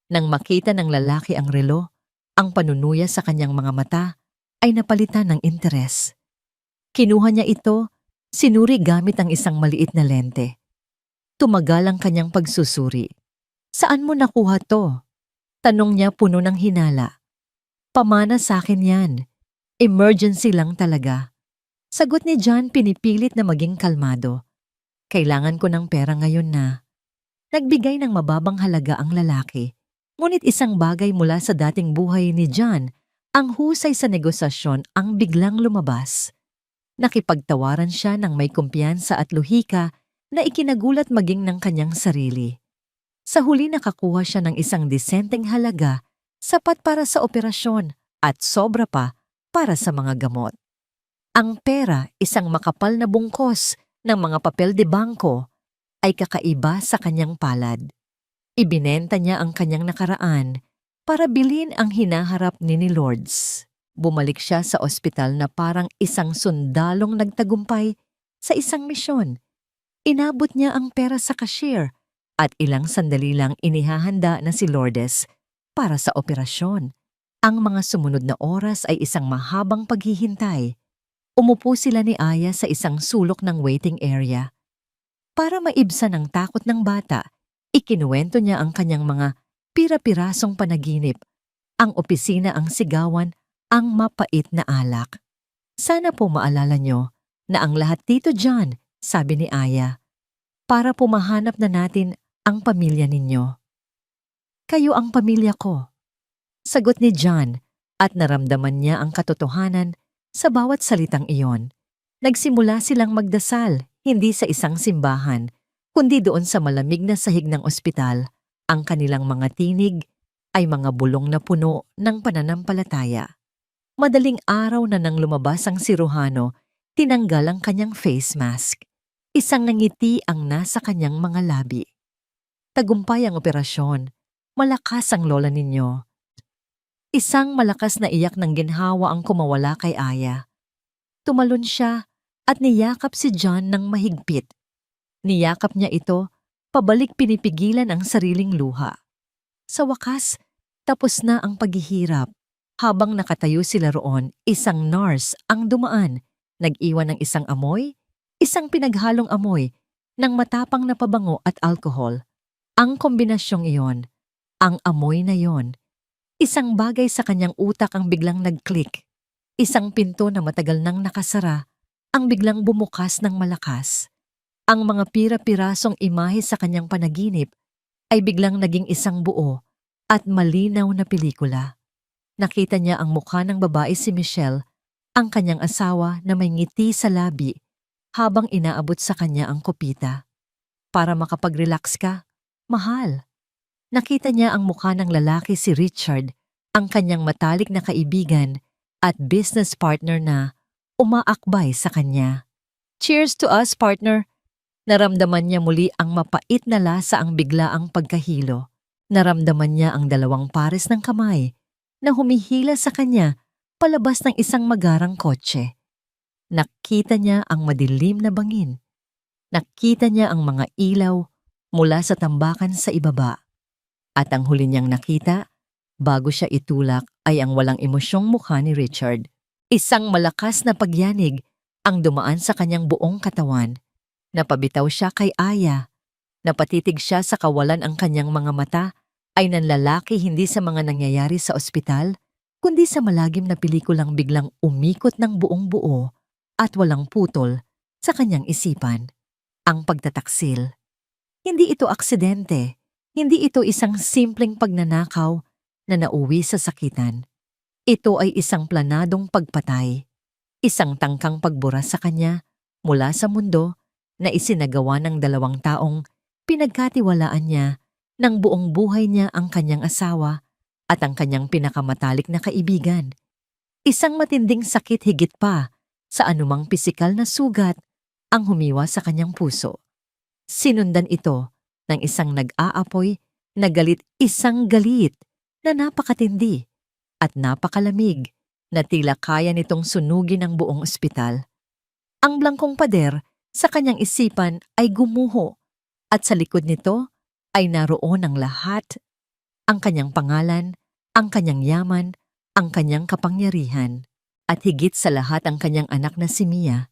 Nang makita ng lalaki ang relo, ang panunuya sa kanyang mga mata ay napalitan ng interes. Kinuha niya ito, sinuri gamit ang isang maliit na lente. Tumagal ang kanyang pagsusuri. "Saan mo nakuha to?" tanong niya, puno ng hinala. "Pamana sa akin yan. Emergency lang talaga." Sagot ni John, pinipilit na maging kalmado. "Kailangan ko ng pera ngayon na." Nagbigay ng mababang halaga ang lalaki. Ngunit isang bagay mula sa dating buhay ni John, ang husay sa negosasyon, ang biglang lumabas. Nakipagtawaran siya ng may kumpiyansa at luhika na ikinagulat maging ng kanyang sarili. Sa huli nakakuha siya ng isang disenteng halaga, sapat para sa operasyon at sobra pa para sa mga gamot. Ang pera, isang makapal na bungkos ng mga papel de bangko, ay kakaiba sa kanyang palad. Ibinenta niya ang kanyang nakaraan para bilhin ang hinaharap ni Lourdes. Bumalik siya sa ospital na parang isang sundalong nagtagumpay sa isang misyon. Inabot niya ang pera sa cashier at ilang sandali lang inihahanda na si Lourdes para sa operasyon. Ang mga sumunod na oras ay isang mahabang paghihintay. Umupo sila ni Aya sa isang sulok ng waiting area. Para maibsan ang takot ng bata, ikinuwento niya ang kanyang mga pira-pirasong panaginip. Ang opisina ang sigawan, ang mapait na alak. Sana po maalala niyo na ang lahat dito dyan, sabi ni Aya, para po mahanap na natin ang pamilya ninyo. Kayo ang pamilya ko. Sagot ni John at naramdaman niya ang katotohanan sa bawat salitang iyon. Nagsimula silang magdasal, hindi sa isang simbahan, kundi doon sa malamig na sahig ng ospital. Ang kanilang mga tinig ay mga bulong na puno ng pananampalataya. Madaling araw na nang lumabas ang siruhano, tinanggal ang kanyang face mask. Isang ngiti ang nasa kanyang mga labi. Tagumpay ang operasyon. Malakas ang lola ninyo. Isang malakas na iyak ng ginhawa ang kumawala kay Aya. Tumalon siya at niyakap si John ng mahigpit. Niyakap niya ito, pabalik pinipigilan ang sariling luha. Sa wakas, tapos na ang paghihirap. Habang nakatayo sila roon, isang nurse ang dumaan, nag-iwan ng isang amoy, isang pinaghalong amoy ng matapang na pabango at alkohol. Ang kombinasyong iyon, ang amoy na yon, isang bagay sa kanyang utak ang biglang nag-click. Isang pinto na matagal nang nakasara, ang biglang bumukas ng malakas. Ang mga pira-pirasong imahe sa kanyang panaginip ay biglang naging isang buo at malinaw na pelikula. Nakita niya ang mukha ng babae si Michelle, ang kanyang asawa na may ngiti sa labi habang inaabot sa kanya ang kopita. Para makapag-relax ka, mahal. Nakita niya ang mukha ng lalaki si Richard, ang kanyang matalik na kaibigan at business partner na umaakbay sa kanya. Cheers to us, partner! Naramdaman niya muli ang mapait na lasa ang biglaang pagkahilo. Naramdaman niya ang dalawang pares ng kamay na humihila sa kanya palabas ng isang magarang kotse. Nakita niya ang madilim na bangin. Nakita niya ang mga ilaw mula sa tambakan sa ibaba. At ang huli niyang nakita, bago siya itulak, ay ang walang emosyong mukha ni Richard. Isang malakas na pagyanig ang dumaan sa kanyang buong katawan. Napabitaw siya kay Aya. Napatitig siya sa kawalan ang kanyang mga mata ay nanlalaki hindi sa mga nangyayari sa ospital, kundi sa malagim na pelikulang biglang umikot ng buong buo at walang putol sa kanyang isipan. Ang pagtataksil. Hindi ito aksidente. Hindi ito isang simpleng pagnanakaw na nauwi sa sakitan. Ito ay isang planadong pagpatay. Isang tangkang pagbura sa kanya mula sa mundo na isinagawa ng dalawang taong pinagkatiwalaan niya ng buong buhay niya ang kanyang asawa at ang kanyang pinakamatalik na kaibigan. Isang matinding sakit higit pa sa anumang pisikal na sugat ang humiwa sa kanyang puso. Sinundan ito ng isang nag-aapoy na galit, isang galit na napakatindi at napakalamig na tila kaya nitong sunugin ang buong ospital. Ang blangkong pader sa kanyang isipan ay gumuho at sa likod nito ay naroon ang lahat, ang kanyang pangalan, ang kanyang yaman, ang kanyang kapangyarihan, at higit sa lahat ang kanyang anak na si Mia.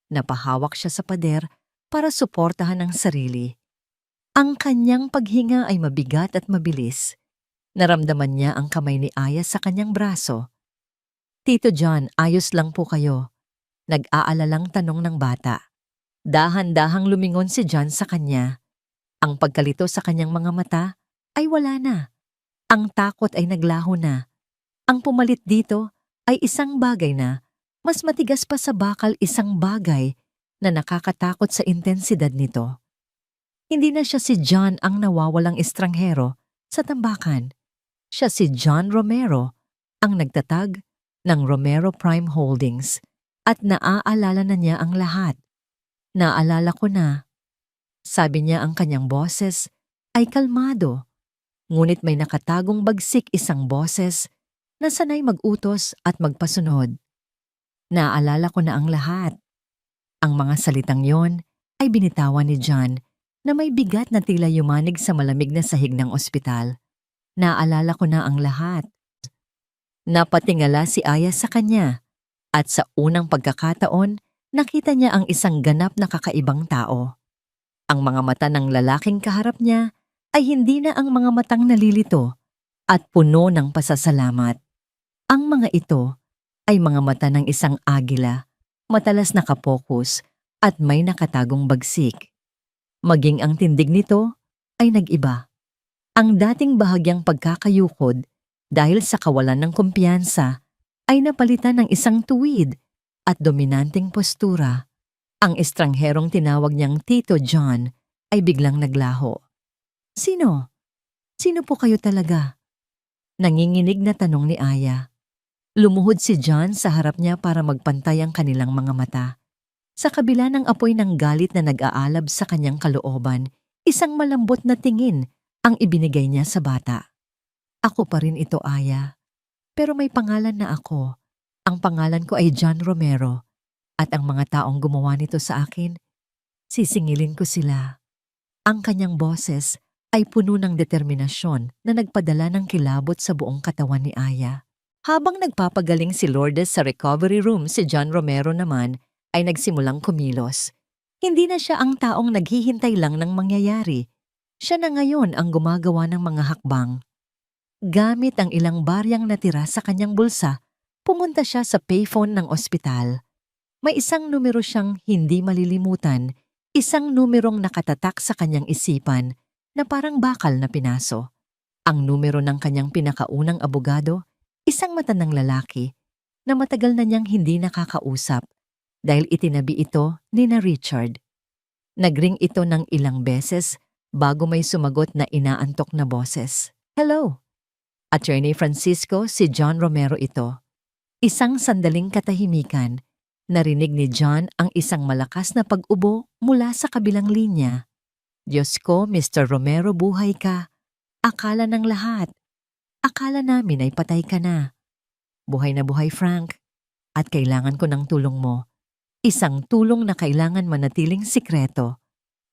Napahawak siya sa pader para suportahan ang sarili. Ang kanyang paghinga ay mabigat at mabilis. Naramdaman niya ang kamay ni Aya sa kanyang braso. Tito John, ayos lang po kayo. Nag-aalalang tanong ng bata. Dahan-dahang lumingon si John sa kanya. Ang pagkalito sa kanyang mga mata ay wala na. Ang takot ay naglaho na. Ang pumalit dito ay isang bagay na mas matigas pa sa bakal, isang bagay na nakakatakot sa intensidad nito. Hindi na siya si John ang nawawalang estranghero sa tambakan. Siya si John Romero, ang nagtatag ng Romero Prime Holdings. at naaalala na niya ang lahat. Naalala ko na, sabi niya, ang kanyang boses ay kalmado, ngunit may nakatagong bagsik, isang boses na sanay mag-utos at magpasunod. Naalala ko na ang lahat. Ang mga salitang yon ay binitawan ni John na may bigat na tila yumanig sa malamig na sahig ng ospital. Naalala ko na ang lahat. Napatingala si Aya sa kanya at sa unang pagkakataon, nakita niya ang isang ganap na kakaibang tao. Ang mga mata ng lalaking kaharap niya ay hindi na ang mga matang nalilito at puno ng pasasalamat. Ang mga ito ay mga mata ng isang agila, matalas nakapokus at may nakatagong bagsik. Maging ang tindig nito ay nag-iba. Ang dating bahagyang pagkakayukod dahil sa kawalan ng kumpiyansa ay napalitan ng isang tuwid at dominanteng postura. Ang estrangherong tinawag niyang Tito John ay biglang naglaho. Sino? Sino po kayo talaga? Nanginginig na tanong ni Aya. Lumuhod si John sa harap niya para magpantay ang kanilang mga mata. Sa kabila ng apoy ng galit na nag-aalab sa kanyang kalooban, isang malambot na tingin ang ibinigay niya sa bata. Ako pa rin ito, Aya. Pero may pangalan na ako. Ang pangalan ko ay John Romero. At ang mga taong gumawa nito sa akin, sisingilin ko sila. Ang kanyang boses ay puno ng determinasyon na nagpadala ng kilabot sa buong katawan ni Aya. Habang nagpapagaling si Lourdes sa recovery room, si John Romero naman ay nagsimulang kumilos. Hindi na siya ang taong naghihintay lang ng mangyayari. Siya na ngayon ang gumagawa ng mga hakbang. Gamit ang ilang baryang natira sa kanyang bulsa, pumunta siya sa payphone ng ospital. May isang numero siyang hindi malilimutan, isang numerong nakatatak sa kanyang isipan na parang bakal na pinaso. Ang numero ng kanyang pinakaunang abogado, isang matandang lalaki na matagal na niyang hindi nakakausap dahil itinabi ito ni na Richard. Nagring ito ng ilang beses bago may sumagot na inaantok na boses. Hello! Attorney Francisco, si John Romero ito. Isang sandaling katahimikan, narinig ni John ang isang malakas na pag-ubo mula sa kabilang linya. Diyos ko, Mr. Romero, buhay ka. Akala ng lahat. Akala namin ay patay ka na. Buhay na buhay, Frank. At kailangan ko ng tulong mo. Isang tulong na kailangan manatiling sikreto.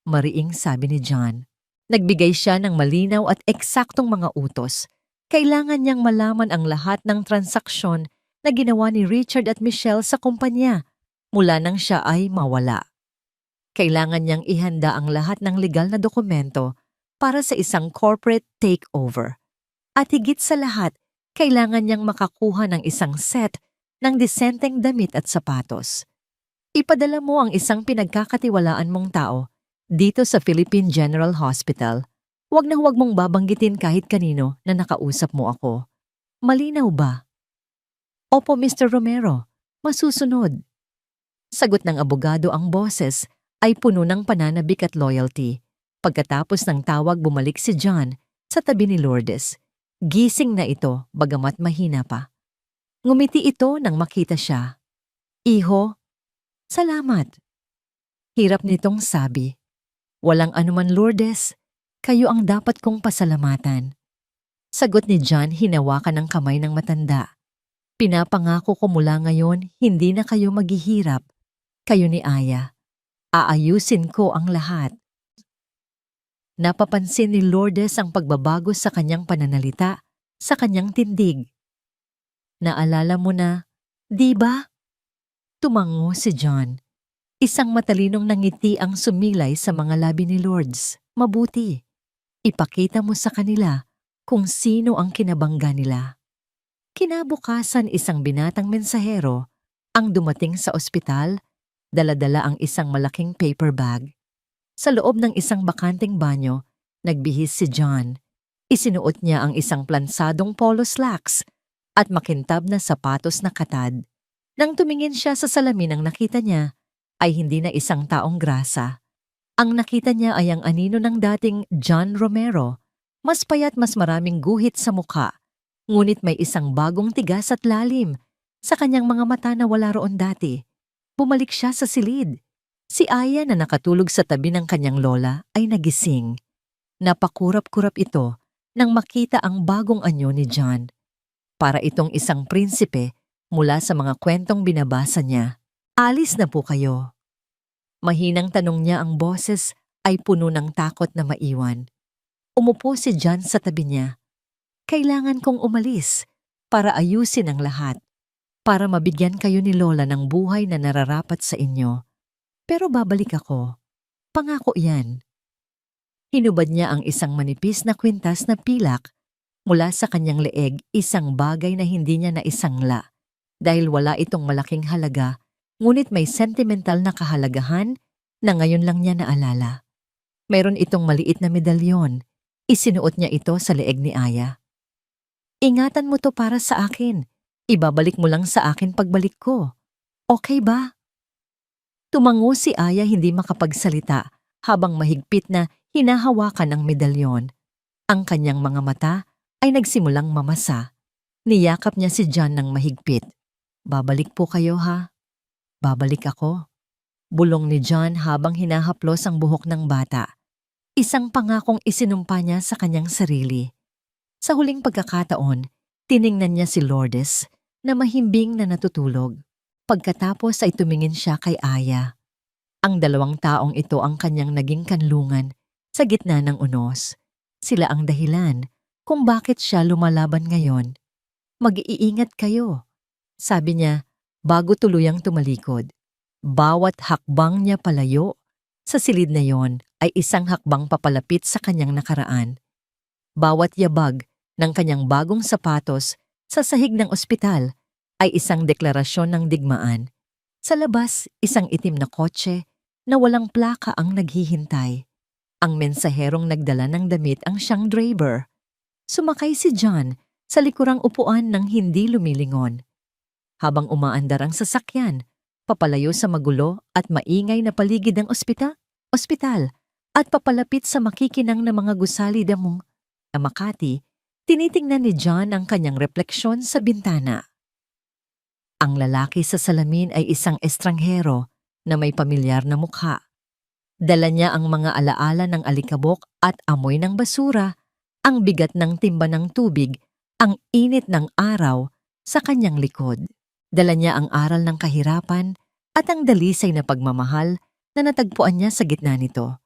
Mariing sabi ni John. Nagbigay siya ng malinaw at eksaktong mga utos. Kailangan niyang malaman ang lahat ng transaksyon na ginawa ni Richard at Michelle sa kumpanya mula nang siya ay mawala. Kailangan niyang ihanda ang lahat ng legal na dokumento para sa isang corporate takeover. At higit sa lahat, kailangan niyang makakuha ng isang set ng disenteng damit at sapatos. Ipadala mo ang isang pinagkakatiwalaan mong tao dito sa Philippine General Hospital. Huwag na huwag mong babanggitin kahit kanino na nakausap mo ako. Malinaw ba? Opo, Mr. Romero. Masusunod. Sagot ng abogado. Ang boses ay puno ng pananabik at loyalty. Pagkatapos ng tawag, bumalik si John sa tabi ni Lourdes. Gising na ito, bagamat mahina pa. Ngumiti ito nang makita siya. Iho, salamat. Hirap nitong sabi. Walang anuman, Lourdes. Kayo ang dapat kong pasalamatan. Sagot ni John, hinawakan ng kamay ng matanda. Pinapangako ko mula ngayon, hindi na kayo maghihirap. Kayo ni Aya. Aayusin ko ang lahat. Napapansin ni Lourdes ang pagbabago sa kanyang pananalita, sa kanyang tindig. Naalala mo na, di ba? Tumango si John. Isang matalinong nangiti ang sumilay sa mga labi ni Lourdes. Mabuti. Ipakita mo sa kanila kung sino ang kinabangga nila. Kinabukasan, isang binatang mensahero ang dumating sa ospital, dala-dala ang isang malaking paper bag. Sa loob ng isang bakanting banyo, nagbihis si John. Isinuot niya ang isang plansadong polo slacks at makintab na sapatos na katad. Nang tumingin siya sa salamin, ang nakita niya ay hindi na isang taong grasa. Ang nakita niya ay ang anino ng dating John Romero. Mas payat, mas maraming guhit sa mukha. Ngunit may isang bagong tigas at lalim sa kanyang mga mata na wala roon dati. bumalik siya sa silid. Si Aya na nakatulog sa tabi ng kanyang lola ay nagising. Napakurap-kurap ito nang makita ang bagong anyo ni John. Para itong isang prinsipe mula sa mga kwentong binabasa niya. Alis na po kayo. Mahinang tanong niya, ang boses ay puno ng takot na maiwan. Umupo si John sa tabi niya. Kailangan kong umalis para ayusin ang lahat. Para mabigyan kayo ni Lola ng buhay na nararapat sa inyo. Pero babalik ako. Pangako yan. Hinubad niya ang isang manipis na kwintas na pilak. Mula sa kanyang leeg, isang bagay na hindi niya naisangla. Dahil wala itong malaking halaga, ngunit may sentimental na kahalagahan na ngayon lang niya naalala. Mayroon itong maliit na medalyon. Isinuot niya ito sa leeg ni Aya. Ingatan mo to para sa akin. Ibabalik mo lang sa akin pagbalik ko. Okay ba? Tumango si Aya, hindi makapagsalita habang mahigpit na hinahawakan ang medalyon. Ang kanyang mga mata ay nagsimulang mamasa. Niyakap niya si John ng mahigpit. Babalik po kayo ha? Babalik ako. Bulong ni John habang hinahaplos ang buhok ng bata. Isang pangakong isinumpa niya sa kanyang sarili. Sa huling pagkakataon, tiningnan niya si Lourdes na mahimbing na natutulog. Pagkatapos ay tumingin siya kay Aya. Ang dalawang taong ito ang kanyang naging kanlungan sa gitna ng unos. Sila ang dahilan kung bakit siya lumalaban ngayon. Mag-iingat kayo, sabi niya bago tuluyang tumalikod. Bawat hakbang niya palayo sa silid na yon ay isang hakbang papalapit sa kanyang nakaraan. Bawat yabag ng kanyang bagong sapatos sa sahig ng ospital ay isang deklarasyon ng digmaan. Sa labas, isang itim na kotse na walang plaka ang naghihintay. Ang mensaherong nagdala ng damit ang siyang driver. Sumakay si John sa likurang upuan ng hindi lumilingon. Habang umaandar ang sasakyan, papalayo sa magulo at maingay na paligid ng ospital at papalapit sa makikinang na mga gusali damong na Makati, tinitingnan ni John ang kanyang refleksyon sa bintana. Ang lalaki sa salamin ay isang estranghero na may pamilyar na mukha. Dala niya ang mga alaala ng alikabok at amoy ng basura, ang bigat ng timba ng tubig, ang init ng araw sa kanyang likod. Dala niya ang aral ng kahirapan at ang dalisay na pagmamahal na natagpuan niya sa gitna nito.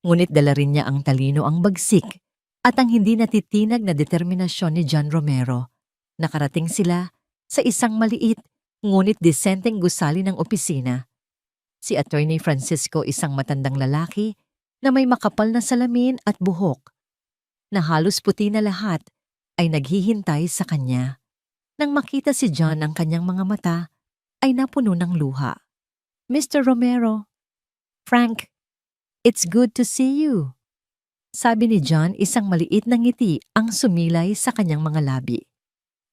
Ngunit dala rin niya ang talino, ang bagsik, at ang hindi natitinag na determinasyon ni John Romero. Nakarating sila sa isang maliit ngunit disenteng gusali ng opisina. Si Attorney Francisco, isang matandang lalaki na may makapal na salamin at buhok, na halos puti na lahat, ay naghihintay sa kanya. Nang makita si John, ang kanyang mga mata ay napuno ng luha. Mr. Romero, Frank, it's good to see you. Sabi ni John, isang maliit na ngiti ang sumilay sa kanyang mga labi.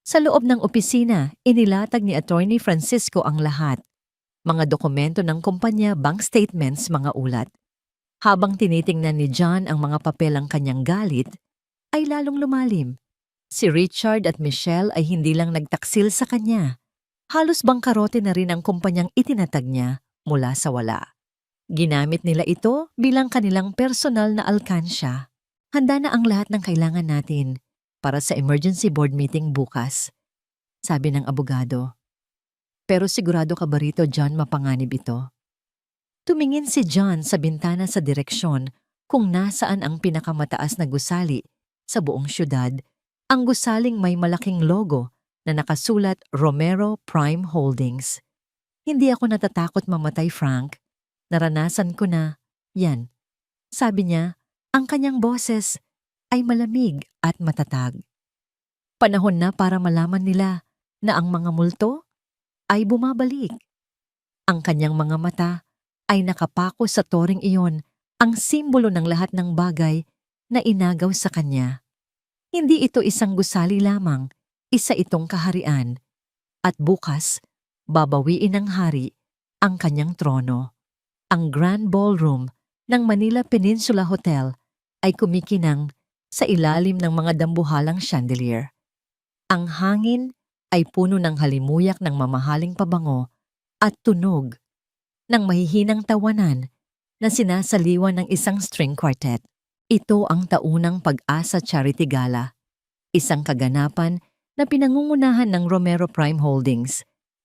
Sa loob ng opisina, inilatag ni Attorney Francisco ang lahat. Mga dokumento ng kumpanya, bank statements, mga ulat. Habang tinitingnan ni John ang mga papelang kanyang galit, ay lalong lumalim. Si Richard at Michelle ay hindi lang nagtaksil sa kanya. Halos bangkarote na rin ang kumpanyang itinatag niya mula sa wala. Ginamit nila ito bilang kanilang personal na alkansya. Handa na ang lahat ng kailangan natin para sa emergency board meeting bukas, sabi ng abogado. Pero sigurado ka ba rito, John, mapanganib ito? Tumingin si John sa bintana sa direksyon kung nasaan ang pinakamataas na gusali sa buong syudad. Ang gusaling may malaking logo na nakasulat Romero Prime Holdings. Hindi ako natatakot mamatay, Frank. Naranasan ko na. Yan. Sabi niya, ang kanyang boses ay malamig at matatag. Panahon na para malaman nila na ang mga multo ay bumabalik. Ang kanyang mga mata ay nakapako sa toring iyon, ang simbolo ng lahat ng bagay na inagaw sa kanya. Hindi ito isang gusali lamang, isa itong kaharian. At bukas, babawiin ng hari ang kanyang trono. Ang Grand Ballroom ng Manila Peninsula Hotel ay kumikinang sa ilalim ng mga dambuhalang chandelier. Ang hangin ay puno ng halimuyak ng mamahaling pabango at tunog ng mahihinang tawanan na sinasaliwan ng isang string quartet. Ito ang taunang Pag-asa Charity Gala, isang kaganapan na pinangungunahan ng Romero Prime Holdings.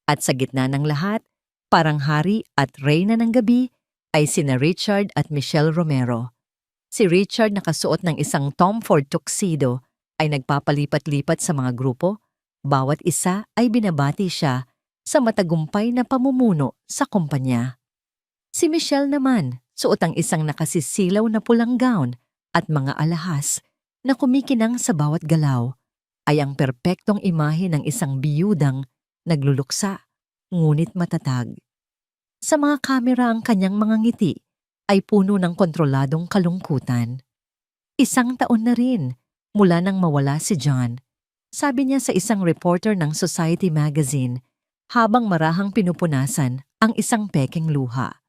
At sa gitna ng lahat, parang hari at reyna ng gabi ay sina Richard at Michelle Romero. Si Richard, nakasuot ng isang Tom Ford tuxedo, ay nagpapalipat-lipat sa mga grupo. Bawat isa ay binabati siya sa matagumpay na pamumuno sa kumpanya. Si Michelle naman, suot ang isang nakasisilaw na pulang gown at mga alahas na kumikinang sa bawat galaw, ay ang perpektong imahe ng isang biyudang nagluluksa, ngunit matatag. Sa mga kamera, ang kanyang mga ngiti ay puno ng kontroladong kalungkutan. 1 taon na rin mula nang mawala si John, sabi niya sa isang reporter ng Society Magazine habang marahang pinupunasan ang isang pekeng luha.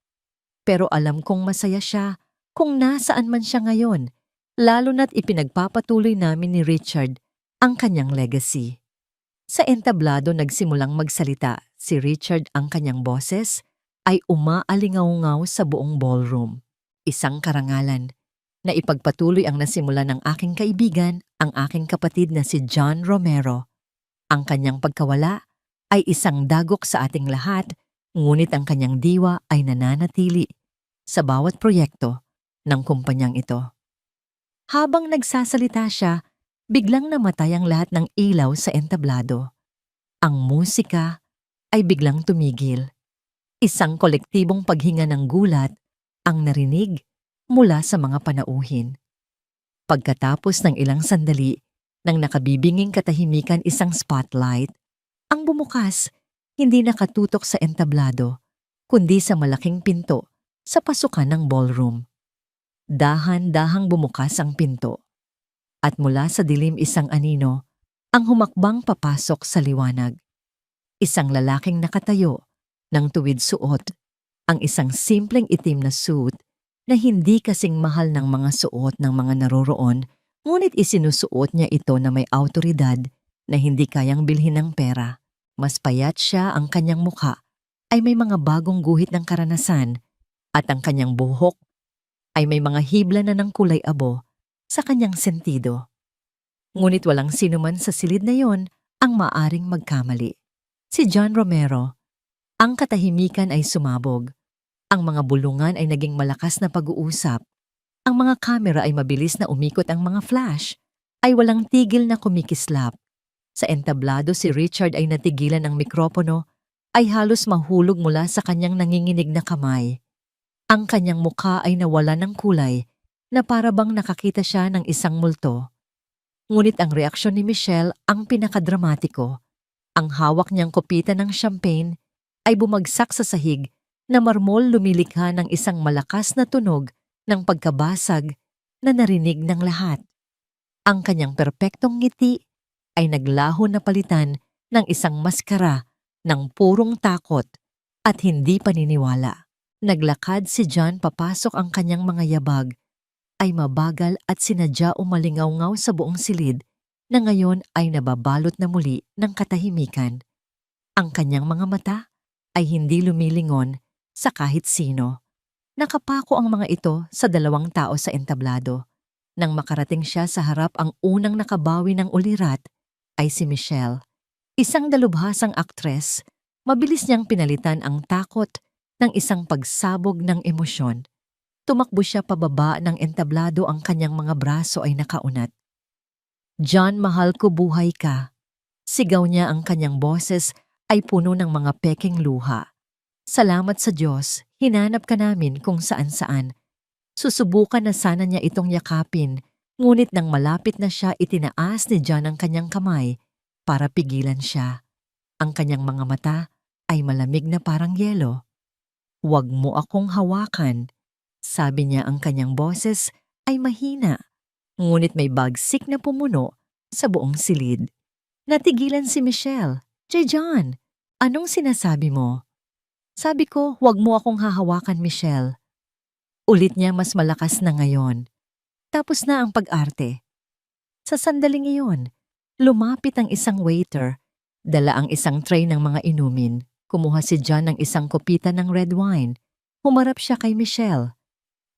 Pero alam kong masaya siya kung nasaan man siya ngayon, lalo na't ipinagpapatuloy namin ni Richard ang kanyang legacy. Sa entablado nagsimulang magsalita si Richard, ang kanyang boses ay umaalingaw-ngaw sa buong ballroom. Isang karangalan na ipagpatuloy ang nasimula ng aking kaibigan, ang aking kapatid na si John Romero. Ang kanyang pagkawala ay isang dagok sa ating lahat, ngunit ang kanyang diwa ay nananatili sa bawat proyekto ng kumpanyang ito. Habang nagsasalita siya, biglang namatay ang lahat ng ilaw sa entablado. Ang musika ay biglang tumigil. Isang kolektibong paghinga ng gulat ang narinig mula sa mga panauhin. Pagkatapos ng ilang sandali, nang nakabibinging katahimikan isang spotlight, ang bumukas, hindi nakatutok sa entablado, kundi sa malaking pinto sa pasukan ng ballroom. Dahan-dahang bumukas ang pinto, at mula sa dilim isang anino ang humakbang papasok sa liwanag. Isang lalaking nakatayo, ng tuwid suot, ang isang simpleng itim na suit na hindi kasing mahal ng mga suot ng mga naroroon, ngunit isinusuot niya ito na may awtoridad na hindi kayang bilhin ng pera. Mas payat siya, ang kanyang mukha ay may mga bagong guhit ng karanasan, at ang kanyang buhok ay may mga hibla na ng kulay abo sa kanyang sentido. Ngunit walang sinuman sa silid na yon ang maaring magkamali. Si John Romero. Ang katahimikan ay sumabog. Ang mga bulungan ay naging malakas na pag-uusap. Ang mga kamera ay mabilis na umikot, ang mga flash ay walang tigil na kumikislap. Sa entablado si Richard ay natigilan ng mikropono, ay halos mahulog mula sa kanyang nanginginig na kamay. Ang kanyang mukha ay nawala ng kulay na para bang nakakita siya ng isang multo. Ngunit ang reaksyon ni Michelle ang pinakadramatiko. Ang hawak niyang kopita ng champagne ay bumagsak sa sahig na marmol, lumilikha ng isang malakas na tunog ng pagkabasag na narinig ng lahat. Ang kanyang perpektong ngiti ay naglaho na palitan ng isang maskara ng purong takot at hindi paniniwala. Naglakad si John papasok, ang kanyang mga yabag ay mabagal at sinadya umalingaw-ngaw sa buong silid na ngayon ay nababalot na muli ng katahimikan. Ang kanyang mga mata ay hindi lumilingon sa kahit sino. Nakapako ang mga ito sa 2 tao sa entablado. Nang makarating siya sa harap, ang unang nakabawi ng ulirat ay si Michelle. Isang dalubhasang aktres, mabilis niyang pinalitan ang takot ng isang pagsabog ng emosyon. Tumakbo siya pababa ng entablado, ang kanyang mga braso ay nakaunat. "John, mahal ko, buhay ka." Sigaw niya, ang kanyang boses ay puno ng mga pekeng luha. "Salamat sa Diyos, hinanap ka namin kung saan-saan." Susubukan na sana niya itong yakapin, ngunit nang malapit na siya, itinaas ni John ang kanyang kamay para pigilan siya. Ang kanyang mga mata ay malamig na parang yelo. "Huwag mo akong hawakan," sabi niya, ang kanyang boses ay mahina, ngunit may bagsik na pumuno sa buong silid. Natigilan si Michelle. John, anong sinasabi mo?" "Sabi ko, huwag mo akong hahawakan, Michelle." Ulit niya, mas malakas na ngayon. Tapos na ang pag-arte. Sa sandaling iyon, lumapit ang isang waiter, dala ang isang tray ng mga inumin. Kumuha si John ng isang kopita ng red wine. Humarap siya kay Michelle.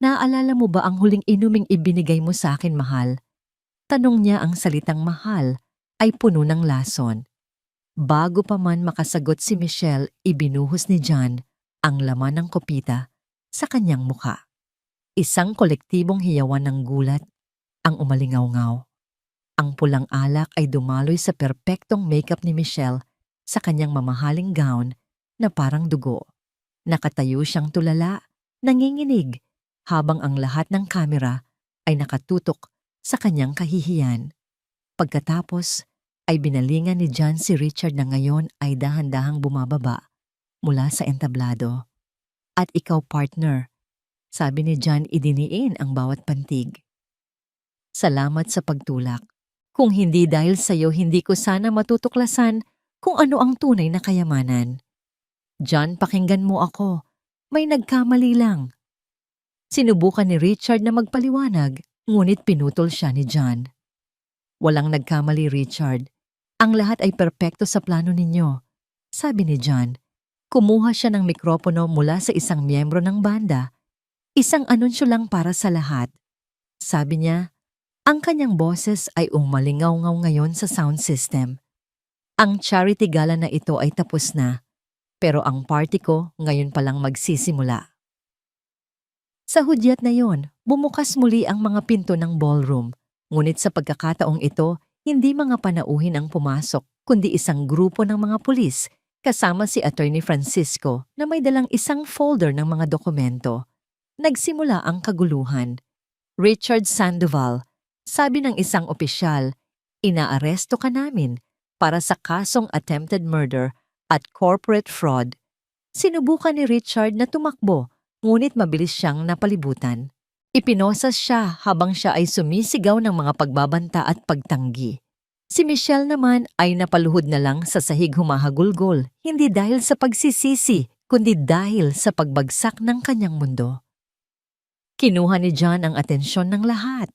Naaalala mo ba ang huling inuming ibinigay mo sa akin, mahal? Tanong niya, ang salitang mahal ay puno ng lason. Bago pa man makasagot si Michelle, ibinuhos ni John ang laman ng kopita sa kanyang mukha. Isang kolektibong hiyawan ng gulat ang umalingaw-ngaw. Ang pulang alak ay dumaloy sa perpektong makeup ni Michelle sa kanyang mamahaling gown na parang dugo. Nakatayo siyang tulala, nanginginig, habang ang lahat ng kamera ay nakatutok sa kanyang kahihiyan. Pagkatapos ay binalingan ni John si Richard na ngayon ay dahan-dahang bumababa mula sa entablado. At ikaw, partner, sabi ni John, idiniin ang bawat pantig. Salamat sa pagtulak. Kung hindi dahil sa'yo, hindi ko sana matutuklasan kung ano ang tunay na kayamanan. John, pakinggan mo ako. May nagkamali lang. Sinubukan ni Richard na magpaliwanag, ngunit pinutol siya ni John. Walang nagkamali, Richard. Ang lahat ay perpekto sa plano ninyo, sabi ni John. Kumuha siya ng mikropono mula sa isang miyembro ng banda. Isang anunsyo lang para sa lahat. Sabi niya, ang kanyang boses ay umalingaw-ngaw ngayon sa sound system. Ang charity gala na ito ay tapos na, pero ang party ko ngayon palang magsisimula. Sa hudyat na yon, bumukas muli ang mga pinto ng ballroom. Ngunit sa pagkakataong ito, hindi mga panauhin ang pumasok, kundi isang grupo ng mga pulis, kasama si Attorney Francisco na may dalang isang folder ng mga dokumento. Nagsimula ang kaguluhan. Richard Sandoval, sabi ng isang opisyal, inaaresto ka namin para sa kasong attempted murder at corporate fraud. Sinubukan ni Richard na tumakbo, ngunit mabilis siyang napalibutan. Ipinosas siya habang siya ay sumisigaw ng mga pagbabanta at pagtanggi. Si Michelle naman ay napaluhod na lang sa sahig humahagulgol, hindi dahil sa pagsisisi, kundi dahil sa pagbagsak ng kanyang mundo. Kinuha ni John ang atensyon ng lahat.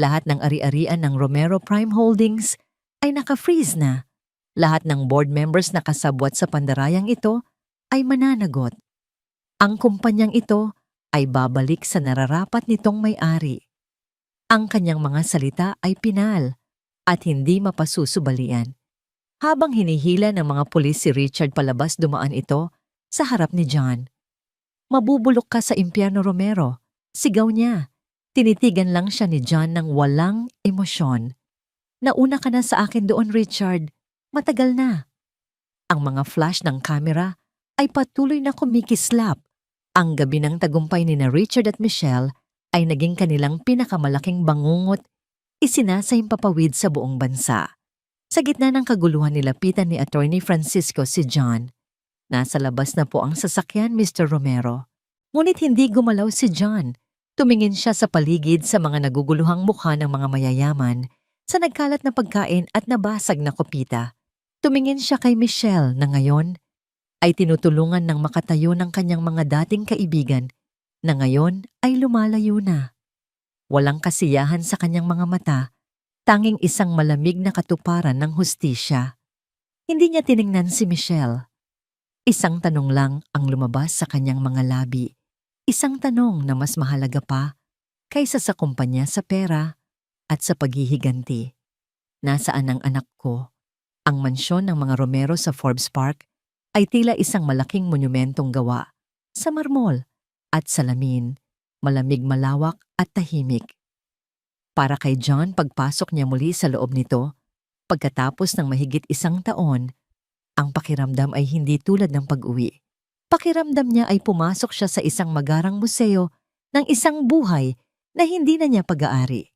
Lahat ng ari-arian ng Romero Prime Holdings ay naka-freeze na. Lahat ng board members na kasabwat sa pandarayang ito ay mananagot. Ang kumpanyang ito ay babalik sa nararapat nitong may-ari. Ang kanyang mga salita ay pinal at hindi mapasusubalian. Habang hinihila ng mga pulis si Richard palabas, dumaan ito sa harap ni John. Mabubulok ka sa impyerno, Romero, sigaw niya. Tinitigan lang siya ni John ng walang emosyon. Nauna ka na sa akin doon, Richard. Matagal na. Ang mga flash ng kamera ay patuloy na kumikislap. Ang gabi ng tagumpay ni na Richard at Michelle ay naging kanilang pinakamalaking bangungot, isinasaimpapawid sa buong bansa. Sa gitna ng kaguluhan, nilapitan ni Attorney Francisco si John. Nasa labas na po ang sasakyan, Mr. Romero. Ngunit hindi gumalaw si John. Tumingin siya sa paligid sa mga naguguluhang mukha ng mga mayayaman, sa nagkalat na pagkain at nabasag na kopita. Tumingin siya kay Michelle na ngayon ay tinutulungan ng makatayo ng kanyang mga dating kaibigan na ngayon ay lumalayo na. Walang kasiyahan sa kanyang mga mata, tanging isang malamig na katuparan ng hustisya. Hindi niya tiningnan si Michelle. Isang tanong lang ang lumabas sa kanyang mga labi. Isang tanong na mas mahalaga pa kaysa sa kumpanya, sa pera at sa paghihiganti. Nasaan ang anak ko? Ang mansyon ng mga Romero sa Forbes Park ay tila isang malaking monumentong gawa sa marmol at salamin, malamig, malawak at tahimik. Para kay John, pagpasok niya muli sa loob nito, pagkatapos ng mahigit 1 taon, ang pakiramdam ay hindi tulad ng pag-uwi. Pakiramdam niya ay pumasok siya sa isang magarang museo ng isang buhay na hindi na niya pag-aari.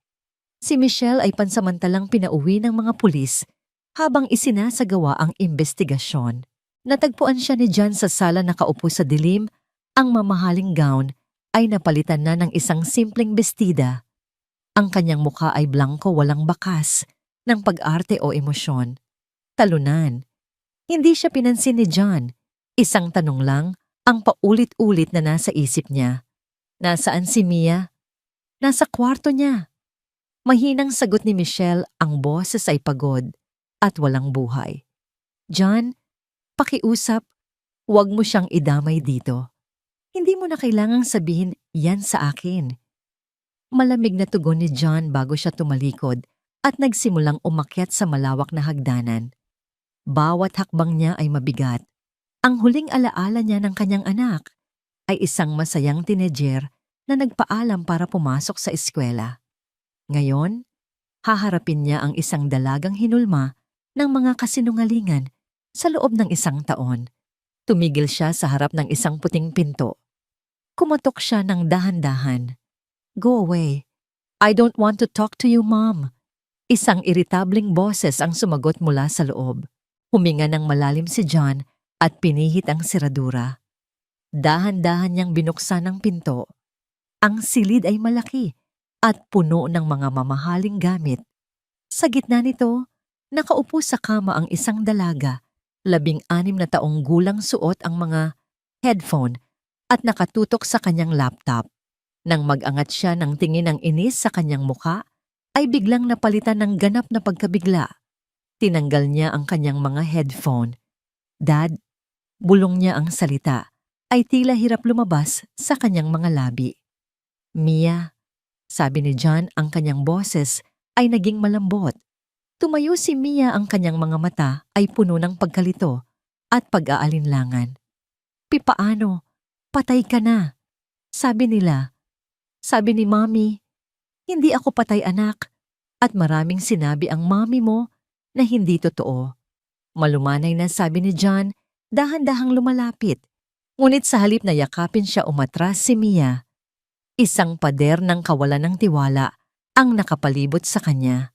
Si Michelle ay pansamantalang pinauwi ng mga pulis habang isinasagawa ang investigasyon. Natagpuan siya ni John sa sala, nakaupo sa dilim. Ang mamahaling gown ay napalitan na ng isang simpleng bestida. Ang kanyang mukha ay blanko, walang bakas ng pag-arte o emosyon. Talunan. Hindi siya pinansin ni John. Isang tanong lang ang paulit-ulit na nasa isip niya. Nasaan si Mia? Nasa kwarto niya. Mahinang sagot ni Michelle, ang boses ay pagod at walang buhay. John, Pakiusap, huwag mo siyang idamay dito. Hindi mo na kailangang sabihin yan sa akin. Malamig na tugon ni John bago siya tumalikod at nagsimulang umakyat sa malawak na hagdanan. Bawat hakbang niya ay mabigat. Ang huling alaala niya ng kanyang anak ay isang masayang teenager na nagpaalam para pumasok sa eskwela. Ngayon, haharapin niya ang isang dalagang hinulma ng mga kasinungalingan sa loob ng 1 taon. Tumigil siya sa harap ng isang puting pinto. Kumatok siya ng dahan-dahan. "Go away. I don't want to talk to you, Mom." Isang iritabling boses ang sumagot mula sa loob. Huminga ng malalim si John at pinihit ang seradura. Dahan-dahan niyang binuksan ang pinto. Ang silid ay malaki at puno ng mga mamahaling gamit. Sa gitna nito, nakaupo sa kama ang isang dalaga, 16 na taong gulang, suot ang mga headphone at nakatutok sa kanyang laptop. Nang mag-angat siya ng tingin ng inis sa kanyang muka, ay biglang napalitan ng ganap na pagkabigla. Tinanggal niya ang kanyang mga headphone. "Dad," bulong niya ang salita, ay tila hirap lumabas sa kanyang mga labi. "Mia," sabi ni John, ang kanyang boses ay naging malambot. Tumayo si Mia, ang kanyang mga mata ay puno ng pagkalito at pag-aalinlangan. "Pipaano? Patay ka na," sabi nila. "Sabi ni Mommy, hindi ako patay, anak, at maraming sinabi ang mommy mo na hindi totoo." Malumanay na sabi ni John, dahan-dahang lumalapit. Ngunit sa halip na yakapin siya, umatras si Mia. Isang pader ng kawalan ng tiwala ang nakapalibot sa kanya.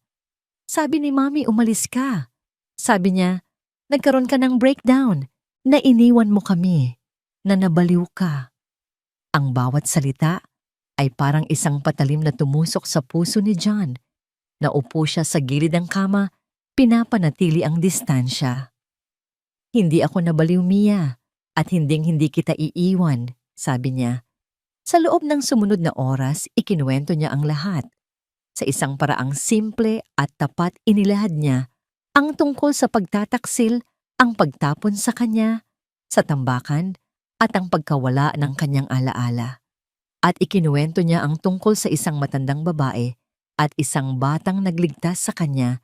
"Sabi ni Mommy, umalis ka. Sabi niya, nagkaroon ka ng breakdown, na iniwan mo kami, na nabaliw ka." Ang bawat salita ay parang isang patalim na tumusok sa puso ni John. Naupo siya sa gilid ng kama, pinapanatili ang distansya. "Hindi ako nabaliw, Mia, at hinding-hindi kita iiwan," sabi niya. Sa loob ng sumunod na oras, ikinuwento niya ang lahat. Sa isang paraang simple at tapat, inilahad niya ang tungkol sa pagtataksil, ang pagtapon sa kanya, sa tambakan, at ang pagkawala ng kanyang alaala. At ikinuwento niya ang tungkol sa isang matandang babae at isang batang nagligtas sa kanya,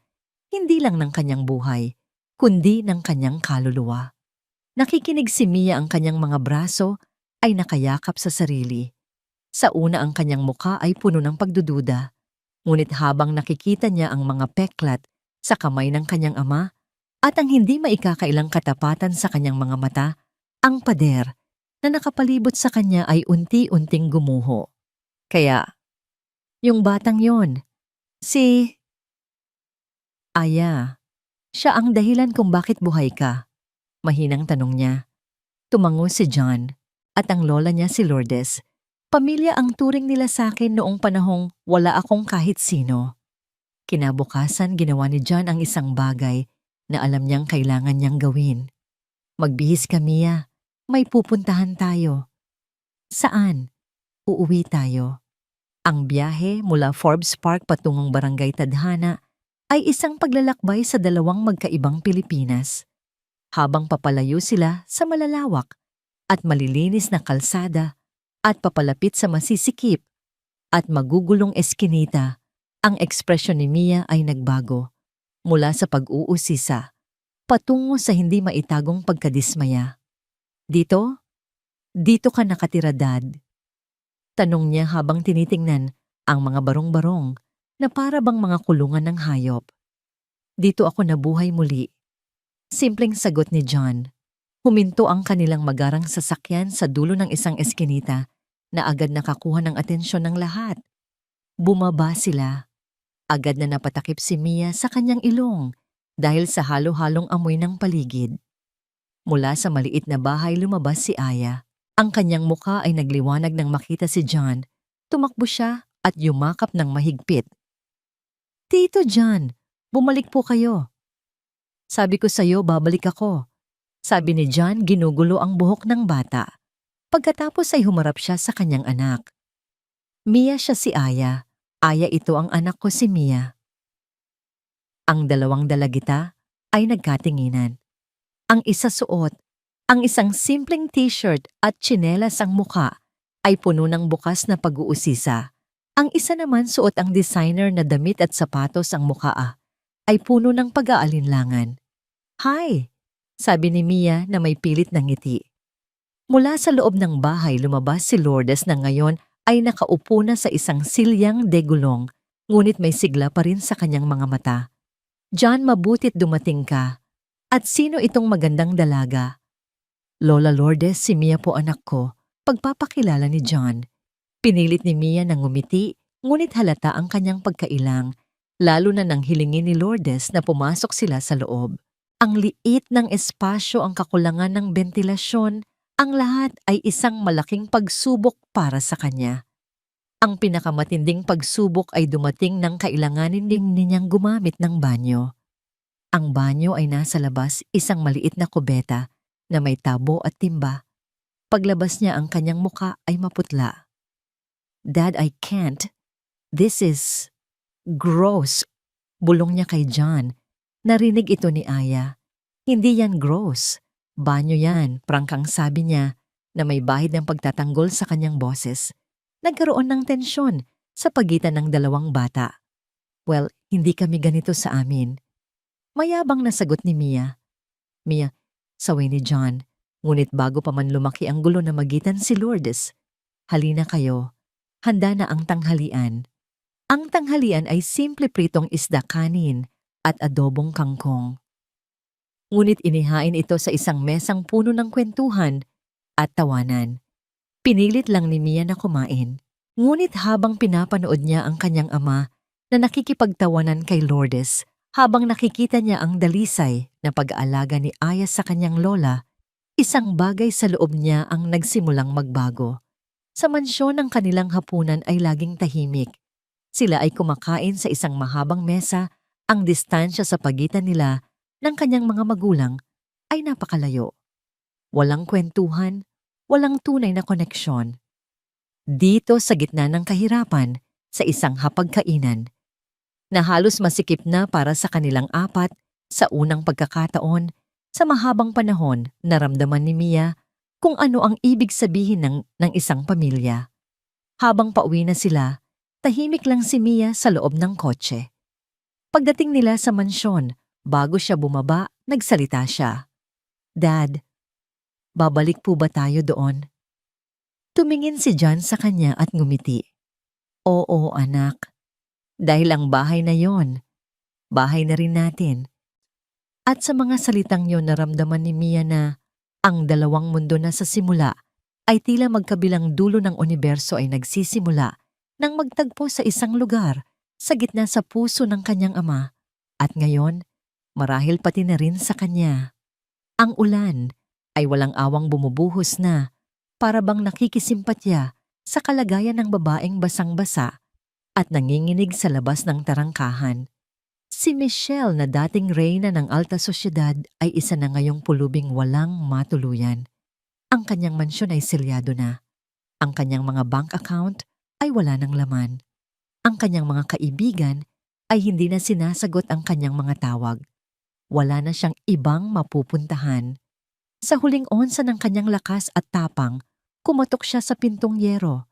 hindi lang ng kanyang buhay, kundi ng kanyang kaluluwa. Nakikinig si Mia, ang kanyang mga braso ay nakayakap sa sarili. Sa una, ang kanyang muka ay puno ng pagdududa, ngunit habang nakikita niya ang mga peklat sa kamay ng kanyang ama at ang hindi maikakailang katapatan sa kanyang mga mata, ang pader na nakapalibot sa kanya ay unti-unting gumuho. "Kaya, yung batang yon, si Aya, siya ang dahilan kung bakit buhay ka?" Mahinang tanong niya. Tumango si John, at ang lola niya si Lourdes. Pamilya ang turing nila sa akin noong panahong wala akong kahit sino. Kinabukasan, ginawa ni John ang isang bagay na alam niyang kailangan niyang gawin. "Magbihis ka, Mia. May pupuntahan tayo." "Saan?" "Uuwi tayo." Ang biyahe mula Forbes Park patungong Barangay Tadhana ay isang paglalakbay sa dalawang magkaibang Pilipinas. Habang papalayo sila sa malalawak at malilinis na kalsada at papalapit sa masisikip at magugulong eskinita, ang ekspresyon ni Mia ay nagbago mula sa pag-uusisa patungo sa hindi maitagong pagkadismaya. "Dito? Dito ka nakatira, Dad?" Tanong niya habang tinitingnan ang mga barong-barong na para bang mga kulungan ng hayop. "Dito ako nabuhay muli." Simpleng sagot ni John. Huminto ang kanilang magarang sasakyan sa dulo ng isang eskinita na agad nakakuha ng atensyon ng lahat. Bumaba sila. Agad na napatakip si Mia sa kanyang ilong dahil sa halo-halong amoy ng paligid. Mula sa maliit na bahay lumabas si Aya. Ang kanyang muka ay nagliwanag nang makita si John. Tumakbo siya at yumakap ng mahigpit. "Tito John, bumalik po kayo. Sabi ko sa'yo, babalik ako," sabi ni John, ginugulo ang buhok ng bata. Pagkatapos ay humarap siya sa kanyang anak. "Mia, siya si Aya. Aya, ito ang anak ko, si Mia." Ang dalawang dalagita ay nagkatinginan. Ang isa suot, ang isang simpleng t-shirt at tsinelas ang muka ay puno ng bukas na pag-uusisa. Ang isa naman suot ang designer na damit at sapatos ang muka ay puno ng pag-aalinlangan. "Hi," sabi ni Mia na may pilit na ngiti. Mula sa loob ng bahay lumabas si Lourdes na ngayon ay nakaupo na sa isang silyang degulong, ngunit may sigla pa rin sa kanyang mga mata. "John, mabutit dumating ka. At sino itong magandang dalaga?" "Lola Lourdes, si Mia po anak ko," pagpapakilala ni John. Pinilit ni Mia na ngumiti, ngunit halata ang kanyang pagkailang, lalo na nang hilingin ni Lourdes na pumasok sila sa loob. Ang liit ng espasyo, ang kakulangan ng bentilasyon, ang lahat ay isang malaking pagsubok para sa kanya. Ang pinakamatinding pagsubok ay dumating nang kailanganin din niyang gumamit ng banyo. Ang banyo ay nasa labas, isang maliit na kubeta na may tabo at timba. Paglabas niya, ang kanyang muka ay maputla. "Dad, I can't. This is gross," bulong niya kay John. Narinig ito ni Aya. "Hindi yan gross. Banyo yan," prangkang sabi niya na may bahid ng pagtatanggol sa kanyang boses. Nagkaroon ng tensyon sa pagitan ng dalawang bata. "Well, hindi kami ganito sa amin." Mayabang na sagot ni Mia. "Mia," saway ni John, ngunit bago pa man lumaki ang gulo na magitan si Lourdes. "Halina kayo. Handa na ang tanghalian." Ang tanghalian ay simple pritong isda, kanin at adobong kangkong. Ngunit inihain ito sa isang mesang puno ng kwentuhan at tawanan. Pinilit lang ni Mia na kumain. Ngunit habang pinapanood niya ang kanyang ama na nakikipagtawanan kay Lourdes, habang nakikita niya ang dalisay na pag-aalaga ni Aya sa kanyang lola, isang bagay sa loob niya ang nagsimulang magbago. Sa mansyon ng kanilang hapunan ay laging tahimik. Sila ay kumakain sa isang mahabang mesa, ang distansya sa pagitan nila ng kanyang mga magulang ay napakalayo. Walang kwentuhan, walang tunay na koneksyon. Dito sa gitna ng kahirapan, sa isang hapagkainan, na halos masikip na para sa kanilang apat, sa unang pagkakataon, sa mahabang panahon, naramdaman ni Mia kung ano ang ibig sabihin ng isang pamilya. Habang pauwi na sila, tahimik lang si Mia sa loob ng kotse. Pagdating nila sa mansyon, bago siya bumaba, nagsalita siya. "Dad, babalik po ba tayo doon?" Tumingin si John sa kanya at ngumiti. "Oo, anak. Dahil ang bahay na yon, bahay na rin natin." At sa mga salitang yon, naramdaman ni Mia na ang dalawang mundo na sa simula ay tila magkabilang dulo ng universo ay nagsisimula nang magtagpo sa isang lugar sa gitna sa puso ng kanyang ama. At ngayon, marahil pati na rin sa kanya. Ang ulan ay walang awang bumubuhos na, para bang nakikisimpatya sa kalagayan ng babaeng basang-basa at nanginginig sa labas ng tarangkahan. Si Michelle na dating reyna ng alta sosyedad ay isa na ngayong pulubing walang matuluyan. Ang kanyang mansyon ay selyado na. Ang kanyang mga bank account ay wala ng laman. Ang kanyang mga kaibigan ay hindi na sinasagot ang kanyang mga tawag. Wala na siyang ibang mapupuntahan. Sa huling onsa ng kanyang lakas at tapang, kumatok siya sa pintong yero.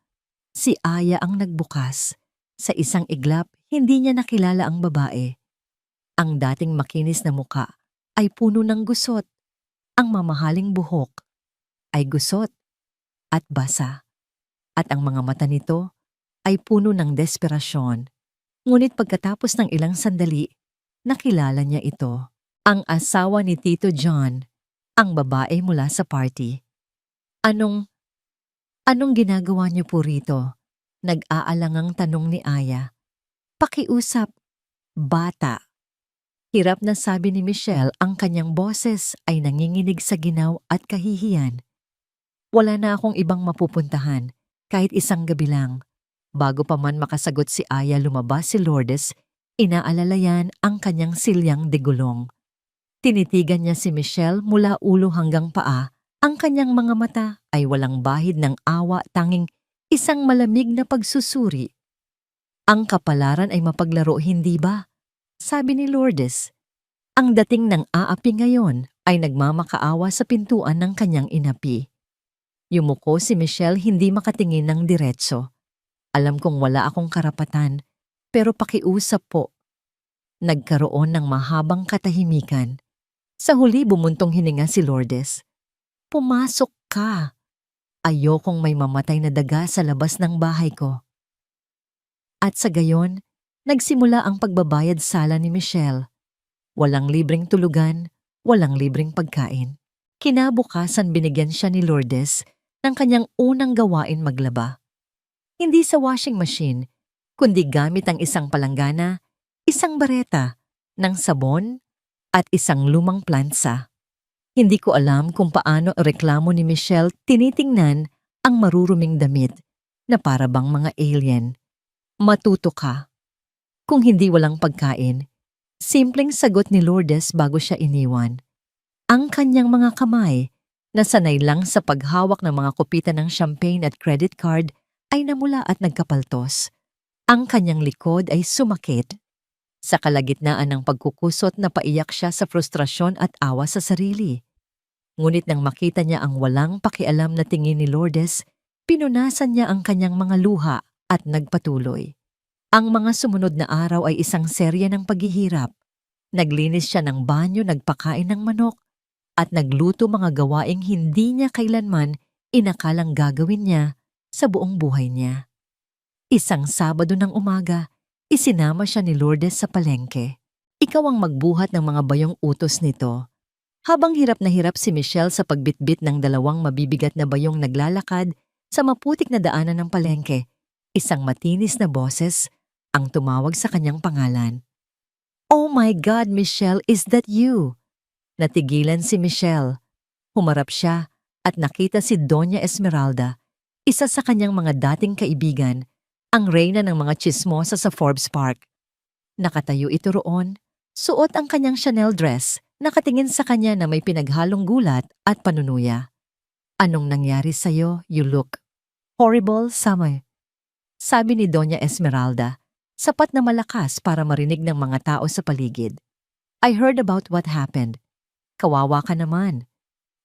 Si Aya ang nagbukas. Sa isang iglap, hindi niya nakilala ang babae. Ang dating makinis na muka ay puno ng gusot. Ang mamahaling buhok ay gusot at basa. At ang mga mata nito ay puno ng desperasyon. Ngunit pagkatapos ng ilang sandali, nakilala niya ito. Ang asawa ni Tito John, ang babae mula sa party. Anong ginagawa niyo po rito?" Nag-aalangang tanong ni Aya. "Pakiusap, bata." Hirap na sabi ni Michelle, ang kanyang boses ay nanginginig sa ginaw at kahihiyan. "Wala na akong ibang mapupuntahan, kahit isang gabi lang." Bago pa man makasagot si Aya, lumabas si Lourdes, inaalalayan ang kanyang silyang degulong. Tinitigan niya si Michelle mula ulo hanggang paa. Ang kanyang mga mata ay walang bahid ng awa, tanging isang malamig na pagsusuri. "Ang kapalaran ay mapaglaro, hindi ba?" sabi ni Lourdes. Ang dating ng aapi ngayon ay nagmamakaawa sa pintuan ng kanyang inapi. Yumuko si Michelle, hindi makatingin ng diretso. Alam kong wala akong karapatan, pero pakiusap po. Nagkaroon ng mahabang katahimikan. Sa huli bumuntong hininga si Lourdes. Pumasok ka. Ayokong may mamatay na daga sa labas ng bahay ko. At sa gayon, nagsimula ang pagbabayad sala ni Michelle. Walang libreng tulugan, walang libreng pagkain. Kinabukasan binigyan siya ni Lourdes ng kanyang unang gawain maglaba. Hindi sa washing machine, kundi gamit ang isang palanggana, isang bareta, ng sabon, at isang lumang plansa. Hindi ko alam kung paano reklamo ni Michelle tinitingnan ang maruruming damit na para bang mga alien. Matuto ka. Kung hindi walang pagkain, simpleng sagot ni Lourdes bago siya iniwan. Ang kanyang mga kamay, na sanay lang sa paghawak ng mga kopita ng champagne at credit card, ay namula at nagkapaltos. Ang kanyang likod ay sumakit. Sa kalagitnaan ng pagkukusot, napaiyak siya sa frustrasyon at awa sa sarili. Ngunit nang makita niya ang walang pakialam na tingin ni Lourdes, pinunasan niya ang kanyang mga luha at nagpatuloy. Ang mga sumunod na araw ay isang serye ng paghihirap. Naglinis siya ng banyo, nagpakain ng manok, at nagluto mga gawaing hindi niya kailanman inakalang gagawin niya sa buong buhay niya. Isang Sabado ng umaga, isinama siya ni Lourdes sa palengke. Ikaw ang magbuhat ng mga bayong utos nito. Habang hirap na hirap si Michelle sa pagbitbit ng dalawang mabibigat na bayong naglalakad sa maputik na daanan ng palengke, isang matinis na boses ang tumawag sa kanyang pangalan. "Oh my God, Michelle, is that you?" Natigilan si Michelle. Humarap siya at nakita si Doña Esmeralda, isa sa kanyang mga dating kaibigan, ang reyna ng mga chismosa sa Forbes Park. Nakatayo ito roon, suot ang kanyang Chanel dress, nakatingin sa kanya na may pinaghalong gulat at panunuya. "Anong nangyari sa'yo? You look horrible, Summer," sabi ni Doña Esmeralda, sapat na malakas para marinig ng mga tao sa paligid. "I heard about what happened. Kawawa ka naman.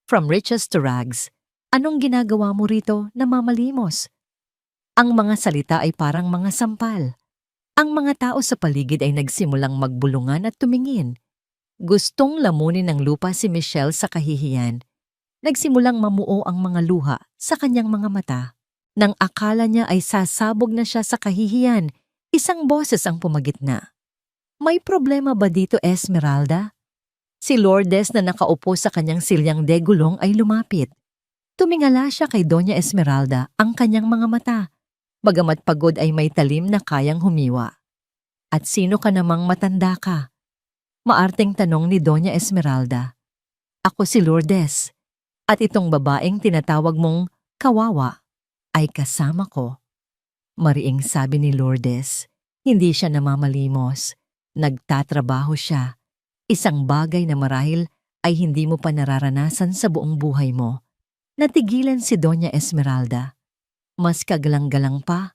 From riches to rags, anong ginagawa mo rito na mamalimos?" Ang mga salita ay parang mga sampal. Ang mga tao sa paligid ay nagsimulang magbulungan at tumingin. Gustong lamunin ng lupa si Michelle sa kahihiyan. Nagsimulang mamuo ang mga luha sa kanyang mga mata. Nang akala niya ay sasabog na siya sa kahihiyan, isang boses ang pumagitna. "May problema ba dito, Esmeralda?" Si Lourdes na nakaupo sa kanyang silyang de gulong ay lumapit. Tumingala siya kay Doña Esmeralda, ang kanyang mga mata. Bagamat pagod ay may talim na kayang humiwa. "At sino ka namang matanda ka?" Maarteng tanong ni Doña Esmeralda. "Ako si Lourdes, at itong babaeng tinatawag mong kawawa ay kasama ko." Mariing sabi ni Lourdes. Hindi siya namamalimos. Nagtatrabaho siya. Isang bagay na marahil ay hindi mo pa nararanasan sa buong buhay mo. Natigilan si Doña Esmeralda. Mas kagalang-galang pa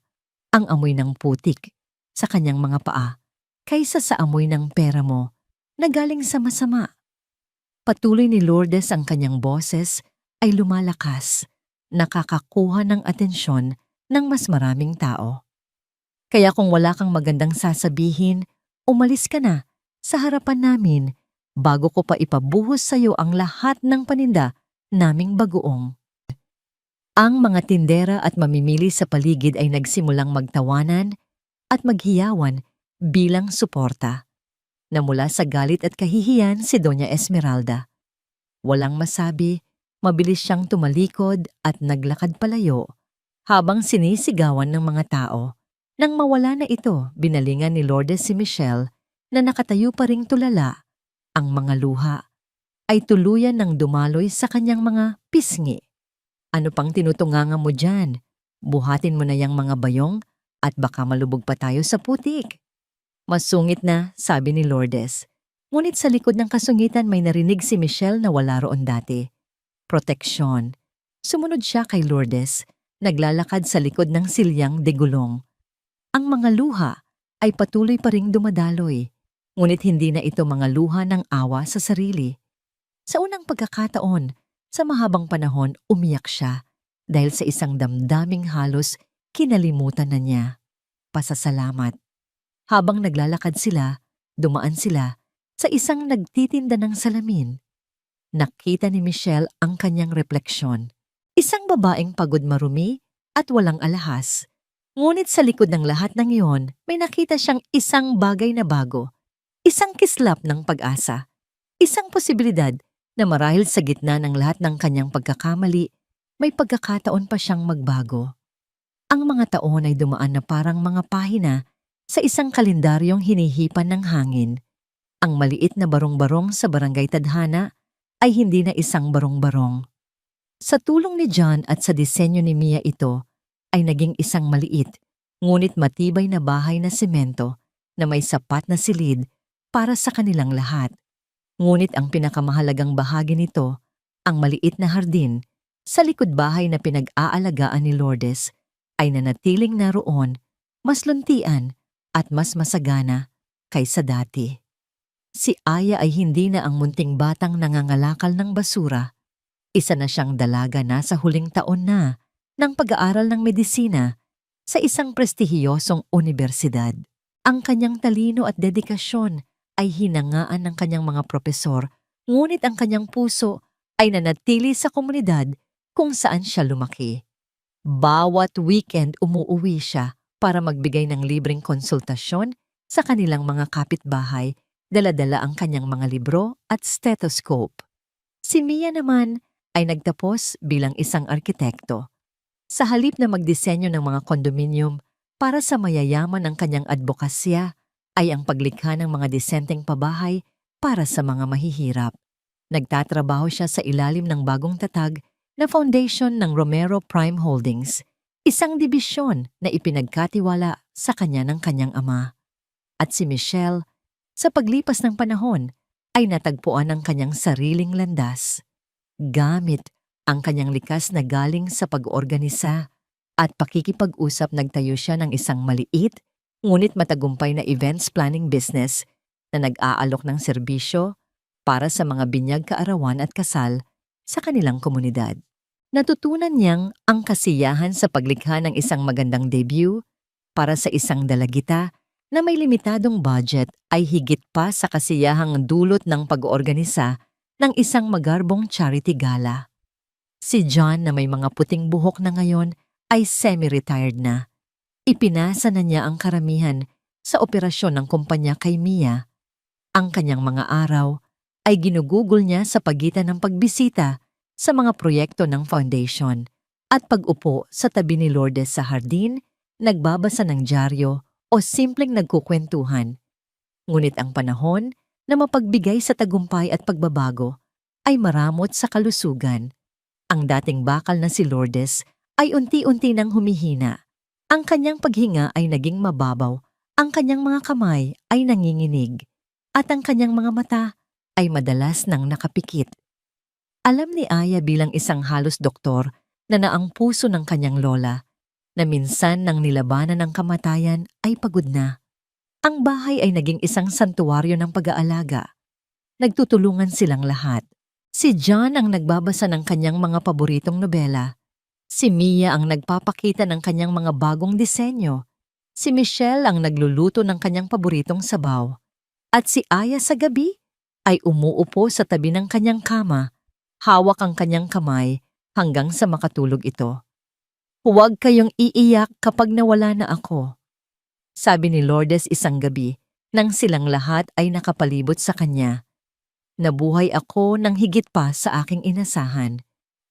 ang amoy ng putik sa kanyang mga paa kaysa sa amoy ng pera mo na galing sa masama. Patuloy ni Lourdes, ang kanyang boses ay lumalakas, nakakakuha ng atensyon ng mas maraming tao. "Kaya kung wala kang magandang sasabihin, umalis ka na sa harapan namin bago ko pa ipabuhos sa iyo ang lahat ng paninda naming bagoong." Ang mga tindera at mamimili sa paligid ay nagsimulang magtawanan at maghiyawan bilang suporta. Namula sa galit at kahihiyan si Doña Esmeralda. Walang masabi, mabilis siyang tumalikod at naglakad palayo habang sinisigawan ng mga tao. Nang mawala na ito, binalingan ni Lourdes si Michelle na nakatayo pa ring tulala. Ang mga luha ay tuluyan ng dumaloy sa kanyang mga pisngi. "Ano pang tinutunganga mo dyan? Buhatin mo na yang mga bayong at baka malubog pa tayo sa putik." "Masungit na," sabi ni Lourdes. Ngunit sa likod ng kasungitan may narinig si Michelle na wala roon dati. Proteksyon. Sumunod siya kay Lourdes, naglalakad sa likod ng silyang de gulong. Ang mga luha ay patuloy pa ring dumadaloy, ngunit hindi na ito mga luha ng awa sa sarili. Sa unang pagkakataon, sa mahabang panahon umiyak siya dahil sa isang damdaming halos kinalimutan na niya. Pasasalamat. Habang naglalakad sila, dumaan sila sa isang nagtitinda ng salamin. Nakita ni Michelle ang kanyang refleksyon. Isang babaeng pagod marumi at walang alahas. Ngunit sa likod ng lahat ng iyon, may nakita siyang isang bagay na bago. Isang kislap ng pag-asa. Isang posibilidad na marahil sa gitna ng lahat ng kanyang pagkakamali, may pagkakataon pa siyang magbago. Ang mga taon ay dumaan na parang mga pahina sa isang kalendaryong hinihipan ng hangin. Ang maliit na barong-barong sa barangay Tadhana ay hindi na isang barong-barong. Sa tulong ni John at sa disenyo ni Mia ito ay naging isang maliit, ngunit matibay na bahay na semento na may sapat na silid para sa kanilang lahat. Ngunit ang pinakamahalagang bahagi nito, ang maliit na hardin sa likod bahay na pinag-aalagaan ni Lourdes ay nanatiling naroon, mas luntian at mas masagana kaysa dati. Si Aya ay hindi na ang munting batang nangangalakal ng basura. Isa na siyang dalaga na sa huling taon na ng pag-aaral ng medisina sa isang prestihiyosong universidad. Ang kanyang talino at dedikasyon ay hinangaan ng kanyang mga propesor, ngunit ang kanyang puso ay nanatili sa komunidad kung saan siya lumaki. Bawat weekend umuuwi siya para magbigay ng libreng konsultasyon sa kanilang mga kapitbahay. Dala-dala ang kanyang mga libro at stethoscope. Si Mia naman ay nagtapos bilang isang arkitekto. Sa halip na magdisenyo ng mga kondominium para sa mayayaman, ang kanyang advokasya ay ang paglikha ng mga disenteng pabahay para sa mga mahihirap. Nagtatrabaho siya sa ilalim ng bagong tatag na foundation ng Romero Prime Holdings, isang dibisyon na ipinagkatiwala sa kanya ng kanyang ama. At si Michelle, sa paglipas ng panahon, ay natagpuan ang kanyang sariling landas. Gamit ang kanyang likas na galing sa pag-organisa at pakikipag-usap, nagtayo siya ng isang maliit ngunit matagumpay na events planning business na nag-aalok ng serbisyo para sa mga binyag, kaarawan at kasal sa kanilang komunidad. Natutunan niyang ang kasiyahan sa paglikha ng isang magandang debut para sa isang dalagita na may limitadong budget ay higit pa sa kasiyahang dulot ng pag-oorganisa ng isang magarbong charity gala. Si John, na may mga puting buhok na ngayon, ay semi-retired na. Ipinasa na niya ang karamihan sa operasyon ng kumpanya kay Mia. Ang kanyang mga araw ay ginugugol niya sa pagitan ng pagbisita sa mga proyekto ng foundation at pag-upo sa tabi ni Lourdes sa hardin, nagbabasa ng dyaryo o simpleng nagkukwentuhan. Ngunit ang panahon na mapagbigay sa tagumpay at pagbabago ay maramot sa kalusugan. Ang dating bakal na si Lourdes ay unti-unti nang humihina. Ang kanyang paghinga ay naging mababaw, ang kanyang mga kamay ay nanginginig, at ang kanyang mga mata ay madalas nang nakapikit. Alam ni Aya bilang isang halos doktor na ang puso ng kanyang lola na minsan nang nilabanan ng kamatayan ay pagod na. Ang bahay ay naging isang santuwaryo ng pag-aalaga. Nagtutulungan silang lahat. Si John ang nagbabasa ng kanyang mga paboritong nobela. Si Mia ang nagpapakita ng kanyang mga bagong disenyo. Si Michelle ang nagluluto ng kanyang paboritong sabaw. At si Aya sa gabi ay umuupo sa tabi ng kanyang kama, hawak ang kanyang kamay hanggang sa makatulog ito. "Huwag kayong iiyak kapag nawala na ako," sabi ni Lourdes isang gabi nang silang lahat ay nakapalibot sa kanya. "Nabuhay ako ng higit pa sa aking inasahan.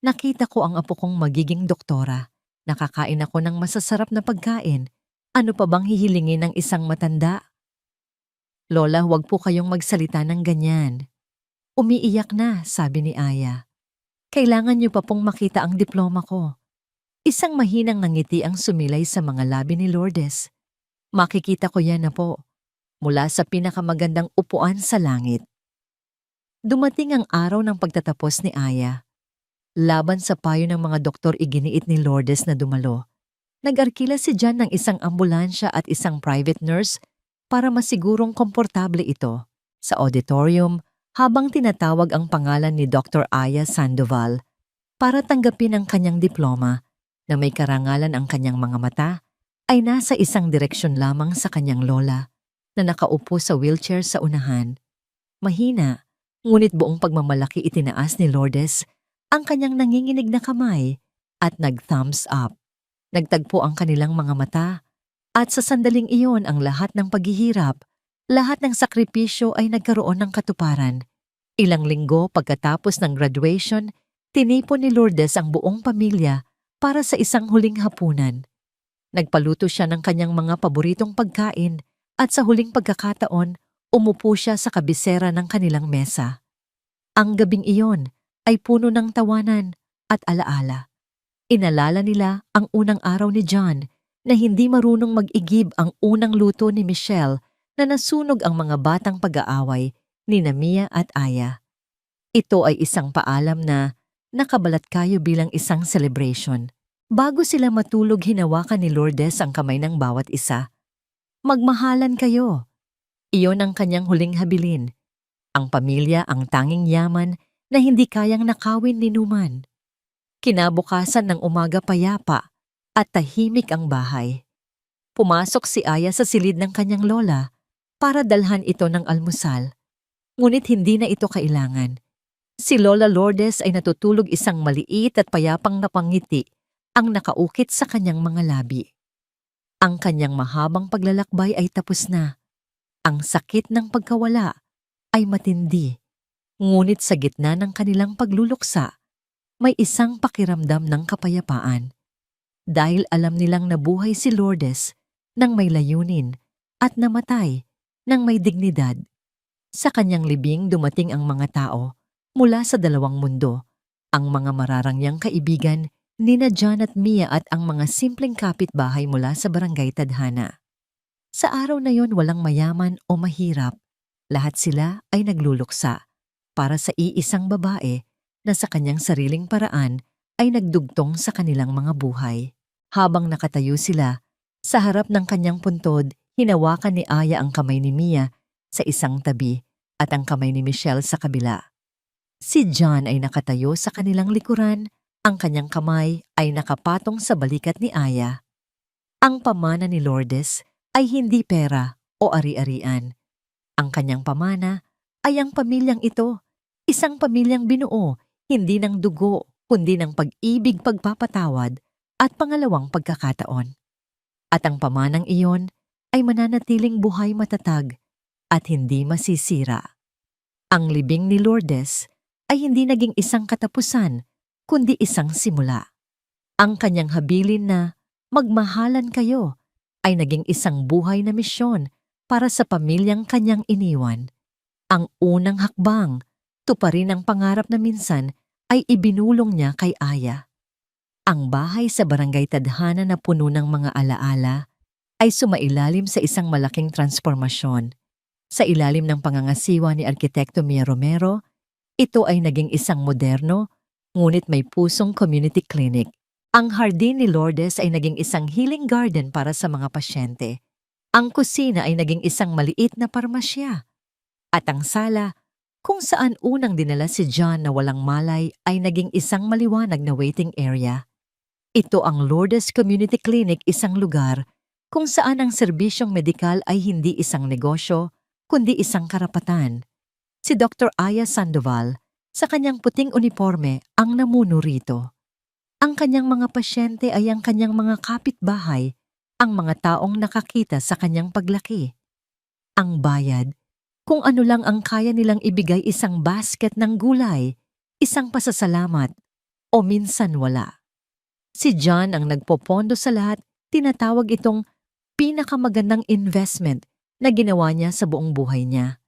Nakita ko ang apo kong magiging doktora. Nakakain ako ng masasarap na pagkain. Ano pa bang hihilingin ng isang matanda?" "Lola, huwag po kayong magsalita ng ganyan." "Umiiyak na," sabi ni Aya. "Kailangan niyo pa pong makita ang diploma ko." Isang mahinang ngiti ang sumilay sa mga labi ni Lourdes. "Makikita ko yan na po, mula sa pinakamagandang upuan sa langit." Dumating ang araw ng pagtatapos ni Aya. Laban sa payo ng mga doktor, iginiit ni Lourdes na dumalo. Nag-arkila si John ng isang ambulansya at isang private nurse para masigurong komportable ito. Sa auditorium, habang tinatawag ang pangalan ni Dr. Aya Sandoval para tanggapin ang kanyang diploma na may karangalan ang kanyang mga mata ay nasa isang direksyon lamang sa kanyang lola na nakaupo sa wheelchair sa unahan. Mahina, ngunit buong pagmamalaki itinaas ni Lourdes ang kanyang nanginginig na kamay at nag-thumbs up. Nagtagpo ang kanilang mga mata at sa sandaling iyon ang lahat ng paghihirap, lahat ng sakripisyo ay nagkaroon ng katuparan. Ilang linggo pagkatapos ng graduation, tinipon ni Lourdes ang buong pamilya para sa isang huling hapunan. Nagpaluto siya ng kanyang mga paboritong pagkain at sa huling pagkakataon, umupo siya sa kabisera ng kanilang mesa. Ang gabing iyon ay puno ng tawanan at alaala. Inalala nila ang unang araw ni John na hindi marunong mag-igib ang unang luto ni Michelle na nasunog ang mga batang pag-aaway ni Mia at Aya. Ito ay isang paalam na nakabalat kayo bilang isang celebration. Bago sila matulog, hinawakan ni Lourdes ang kamay ng bawat isa. Magmahalan kayo. Iyon ang kanyang huling habilin. Ang pamilya ang tanging yaman na hindi kayang nakawin ni Numan. Kinabukasan ng umaga payapa at tahimik ang bahay. Pumasok si Aya sa silid ng kanyang lola para dalhan ito ng almusal. Ngunit hindi na ito kailangan. Si Lola Lourdes ay natutulog, isang maliit at payapang napangiti ang nakaukit sa kanyang mga labi. Ang kanyang mahabang paglalakbay ay tapos na. Ang sakit ng pagkawala ay matindi. Ngunit sa gitna ng kanilang pagluluksa, may isang pakiramdam ng kapayapaan. Dahil alam nilang nabuhay si Lourdes nang may layunin at namatay nang may dignidad. Sa kanyang libing dumating ang mga tao mula sa dalawang mundo, ang mga mararangyang kaibigan nina John at Mia at ang mga simpleng kapitbahay mula sa barangay Tadhana. Sa araw na yon walang mayaman o mahirap, lahat sila ay nagluluksa para sa iisang babae na sa kanyang sariling paraan ay nagdugtong sa kanilang mga buhay. Habang nakatayo sila, sa harap ng kanyang puntod, hinawakan ni Aya ang kamay ni Mia sa isang tabi at ang kamay ni Michelle sa kabila. Si John ay nakatayo sa kanilang likuran, ang kanyang kamay ay nakapatong sa balikat ni Aya. Ang pamana ni Lourdes ay hindi pera o ari-arian. Ang kanyang pamana ay ang pamilyang ito, isang pamilyang binuo, hindi ng dugo, kundi ng pag-ibig, pagpapatawad at pangalawang pagkakataon. At ang pamanang iyon ay mananatiling buhay, matatag at hindi masisira. Ang libing ni Lourdes ay hindi naging isang katapusan, kundi isang simula. Ang kanyang habilin na magmahalan kayo ay naging isang buhay na misyon para sa pamilyang kanyang iniwan. Ang unang hakbang, tuparin ang pangarap na minsan ay ibinulong niya kay Aya. Ang bahay sa barangay Tadhana na puno ng mga alaala ay sumailalim sa isang malaking transformasyon. Sa ilalim ng pangangasiwa ni Arkitekto Mia Romero, ito ay naging isang moderno, ngunit may pusong community clinic. Ang hardin ni Lourdes ay naging isang healing garden para sa mga pasyente. Ang kusina ay naging isang maliit na parmasya. At ang sala, kung saan unang dinala si John na walang malay, ay naging isang maliwanag na waiting area. Ito ang Lourdes Community Clinic, isang lugar kung saan ang serbisyong medikal ay hindi isang negosyo, kundi isang karapatan. Si Dr. Aya Sandoval, sa kanyang puting uniforme, ang namuno rito. Ang kanyang mga pasyente ay ang kanyang mga kapitbahay, ang mga taong nakakita sa kanyang paglaki. Ang bayad, kung ano lang ang kaya nilang ibigay, isang basket ng gulay, isang pasasalamat, o minsan wala. Si John ang nagpopondo sa lahat, tinatawag itong pinakamagandang investment na ginawa niya sa buong buhay niya.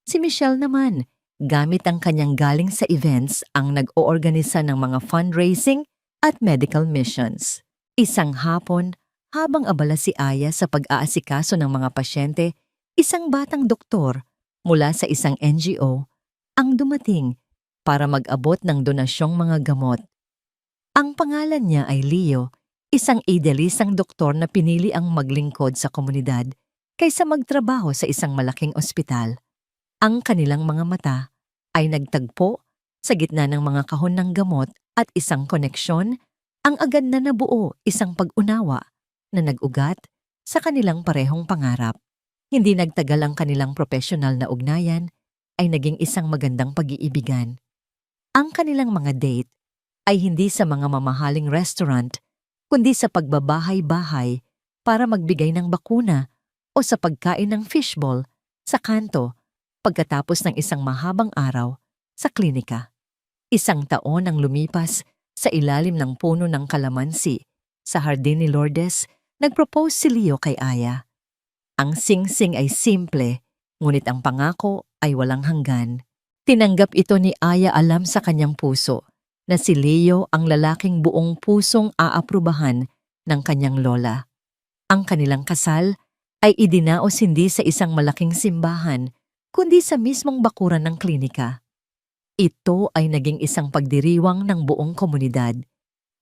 Si Michelle naman, gamit ang kanyang galing sa events, ang nag-oorganisa ng mga fundraising at medical missions. Isang hapon, habang abala si Aya sa pag-aasikaso ng mga pasyente, isang batang doktor mula sa isang NGO ang dumating para mag-abot ng donasyong mga gamot. Ang pangalan niya ay Leo, isang idealisang doktor na pinili ang maglingkod sa komunidad kaysa magtrabaho sa isang malaking ospital. Ang kanilang mga mata ay nagtagpo sa gitna ng mga kahon ng gamot at isang koneksyon, ang agad na nabuo isang pag-unawa na nag-ugat sa kanilang parehong pangarap. Hindi nagtagal ang kanilang profesional na ugnayan ay naging isang magandang pag-iibigan. Ang kanilang mga date ay hindi sa mga mamahaling restaurant, kundi sa pagbabahay-bahay para magbigay ng bakuna o sa pagkain ng fishball sa kanto pagkatapos ng isang mahabang araw sa klinika. Isang taon ang lumipas sa ilalim ng puno ng kalamansi sa hardin ni Lourdes, nag-propose si Leo kay Aya. Ang singsing ay simple, ngunit ang pangako ay walang hanggan. Tinanggap ito ni Aya, alam sa kanyang puso na si Leo ang lalaking buong pusong aaprubahan ng kanyang lola. Ang kanilang kasal ay idinaos hindi sa isang malaking simbahan, kundi sa mismong bakuran ng klinika. Ito ay naging isang pagdiriwang ng buong komunidad.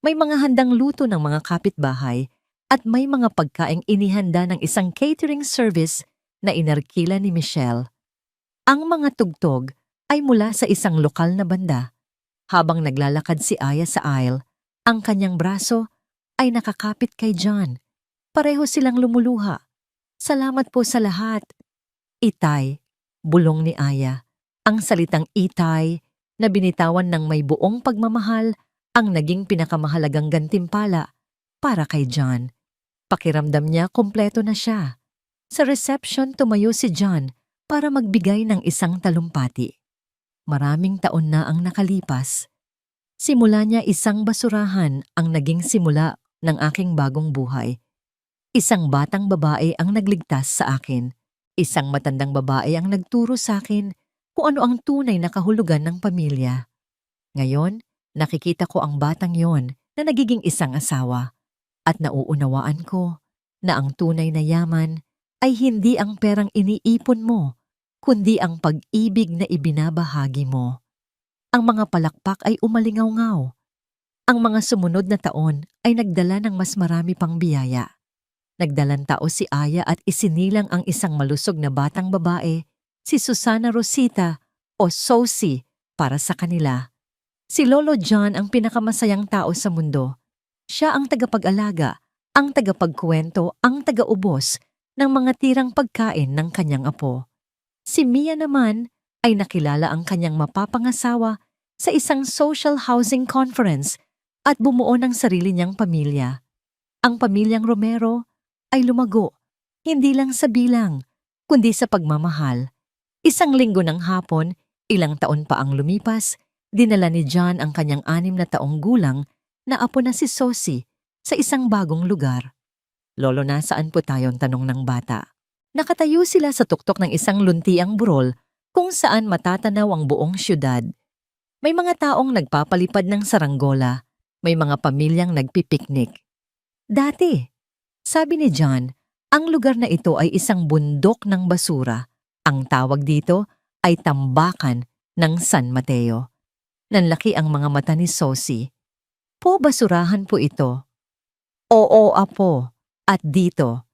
May mga handang luto ng mga kapitbahay at may mga pagkaing inihanda ng isang catering service na inarkila ni Michelle. Ang mga tugtog ay mula sa isang lokal na banda. Habang naglalakad si Aya sa aisle, ang kanyang braso ay nakakapit kay John. Pareho silang lumuluha. Salamat po sa lahat. Itay, bulong ni Aya. Ang salitang itay na binitawan ng may buong pagmamahal ang naging pinakamahalagang gantimpala para kay John. Pakiramdam niya kompleto na siya. Sa reception, tumayo si John para magbigay ng isang talumpati. Maraming taon na ang nakalipas. Simula niya isang basurahan ang naging simula ng aking bagong buhay. Isang batang babae ang nagligtas sa akin. Isang matandang babae ang nagturo sa akin kung ano ang tunay na kahulugan ng pamilya. Ngayon, nakikita ko ang batang yon na nagiging isang asawa. At nauunawaan ko na ang tunay na yaman ay hindi ang perang iniipon mo, kundi ang pag-ibig na ibinabahagi mo. Ang mga palakpak ay umalingaw-ngaw. Ang mga sumunod na taon ay nagdala ng mas marami pang biyaya. Nagdalang tao si Aya at isinilang ang isang malusog na batang babae, si Susana Rosita o Sosie, para sa kanila. Si Lolo John ang pinakamasayang tao sa mundo. Siya ang tagapag-alaga, ang tagapagkwento, ang tagaubos ng mga tirang pagkain ng kanyang apo. Si Mia naman ay nakilala ang kanyang mapapangasawa sa isang social housing conference at bumuo ng sarili niyang pamilya. Ang pamilyang Romero ay lumago, hindi lang sa bilang, kundi sa pagmamahal. Isang linggo ng hapon, ilang taon pa ang lumipas, dinala ni John ang kanyang 6 na taong gulang na apo na si Sosie sa isang bagong lugar. Lolo, nasaan po tayong tanong ng bata? Nakatayo sila sa tuktok ng isang luntiang burol kung saan matatanaw ang buong syudad. May mga taong nagpapalipad ng saranggola, may mga pamilyang nagpipiknik. Dati, sabi ni John, ang lugar na ito ay isang bundok ng basura. Ang tawag dito ay tambakan ng San Mateo. Nanlaki ang mga mata ni Sosie. Po, basurahan po ito. Oo, apo. At dito,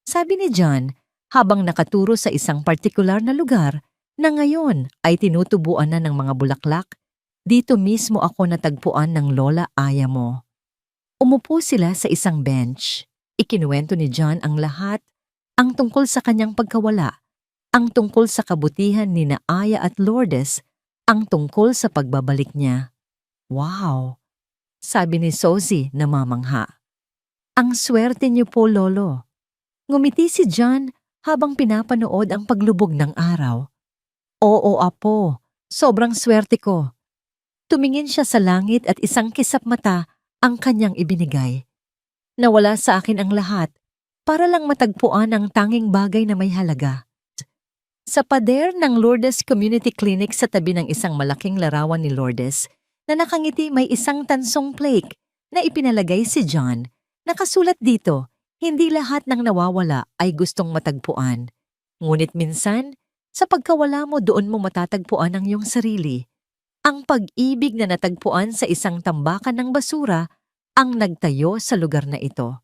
sabi ni John habang nakaturo sa isang partikular na lugar na ngayon ay tinutubuan na ng mga bulaklak, dito mismo ako natagpuan ng lola Aya mo. Umupo sila sa isang bench. Ikinuwento ni John ang lahat, ang tungkol sa kanyang pagkawala, ang tungkol sa kabutihan ni na Aya at Lourdes, ang tungkol sa pagbabalik niya. Wow! Sabi ni Sosie na mamangha. Ang swerte niyo po, Lolo. Ngumiti si John habang pinapanood ang paglubog ng araw. Oo, apo. Sobrang swerte ko. Tumingin siya sa langit at isang kisap mata ang kanyang ibinigay. Nawala sa akin ang lahat para lang matagpuan ang tanging bagay na may halaga. Sa pader ng Lourdes Community Clinic sa tabi ng isang malaking larawan ni Lourdes na nakangiti, may isang tansong plaque na ipinalagay si John. Nakasulat dito, hindi lahat ng nawawala ay gustong matagpuan. Ngunit minsan, sa pagkawala mo doon mo matatagpuan ang iyong sarili. Ang pag-ibig na natagpuan sa isang tambakan ng basura ang nagtayo sa lugar na ito.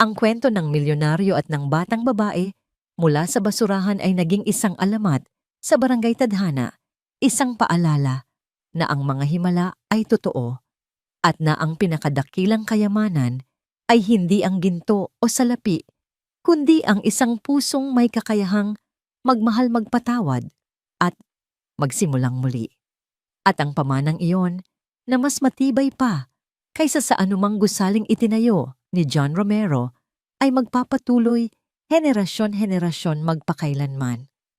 Ang kwento ng milyonaryo at ng batang babae mula sa basurahan ay naging isang alamat sa Barangay Tadhana, Isang paalala na ang mga himala ay totoo at na ang pinakadakilang kayamanan ay hindi ang ginto o salapi, kundi ang isang pusong may kakayahang magmahal, magpatawad at magsimulang muli. At ang pamanang iyon na mas matibay pa kaysa sa anumang gusaling itinayo ni John Romero ay magpapatuloy henerasyon-henerasyon magpakailanman.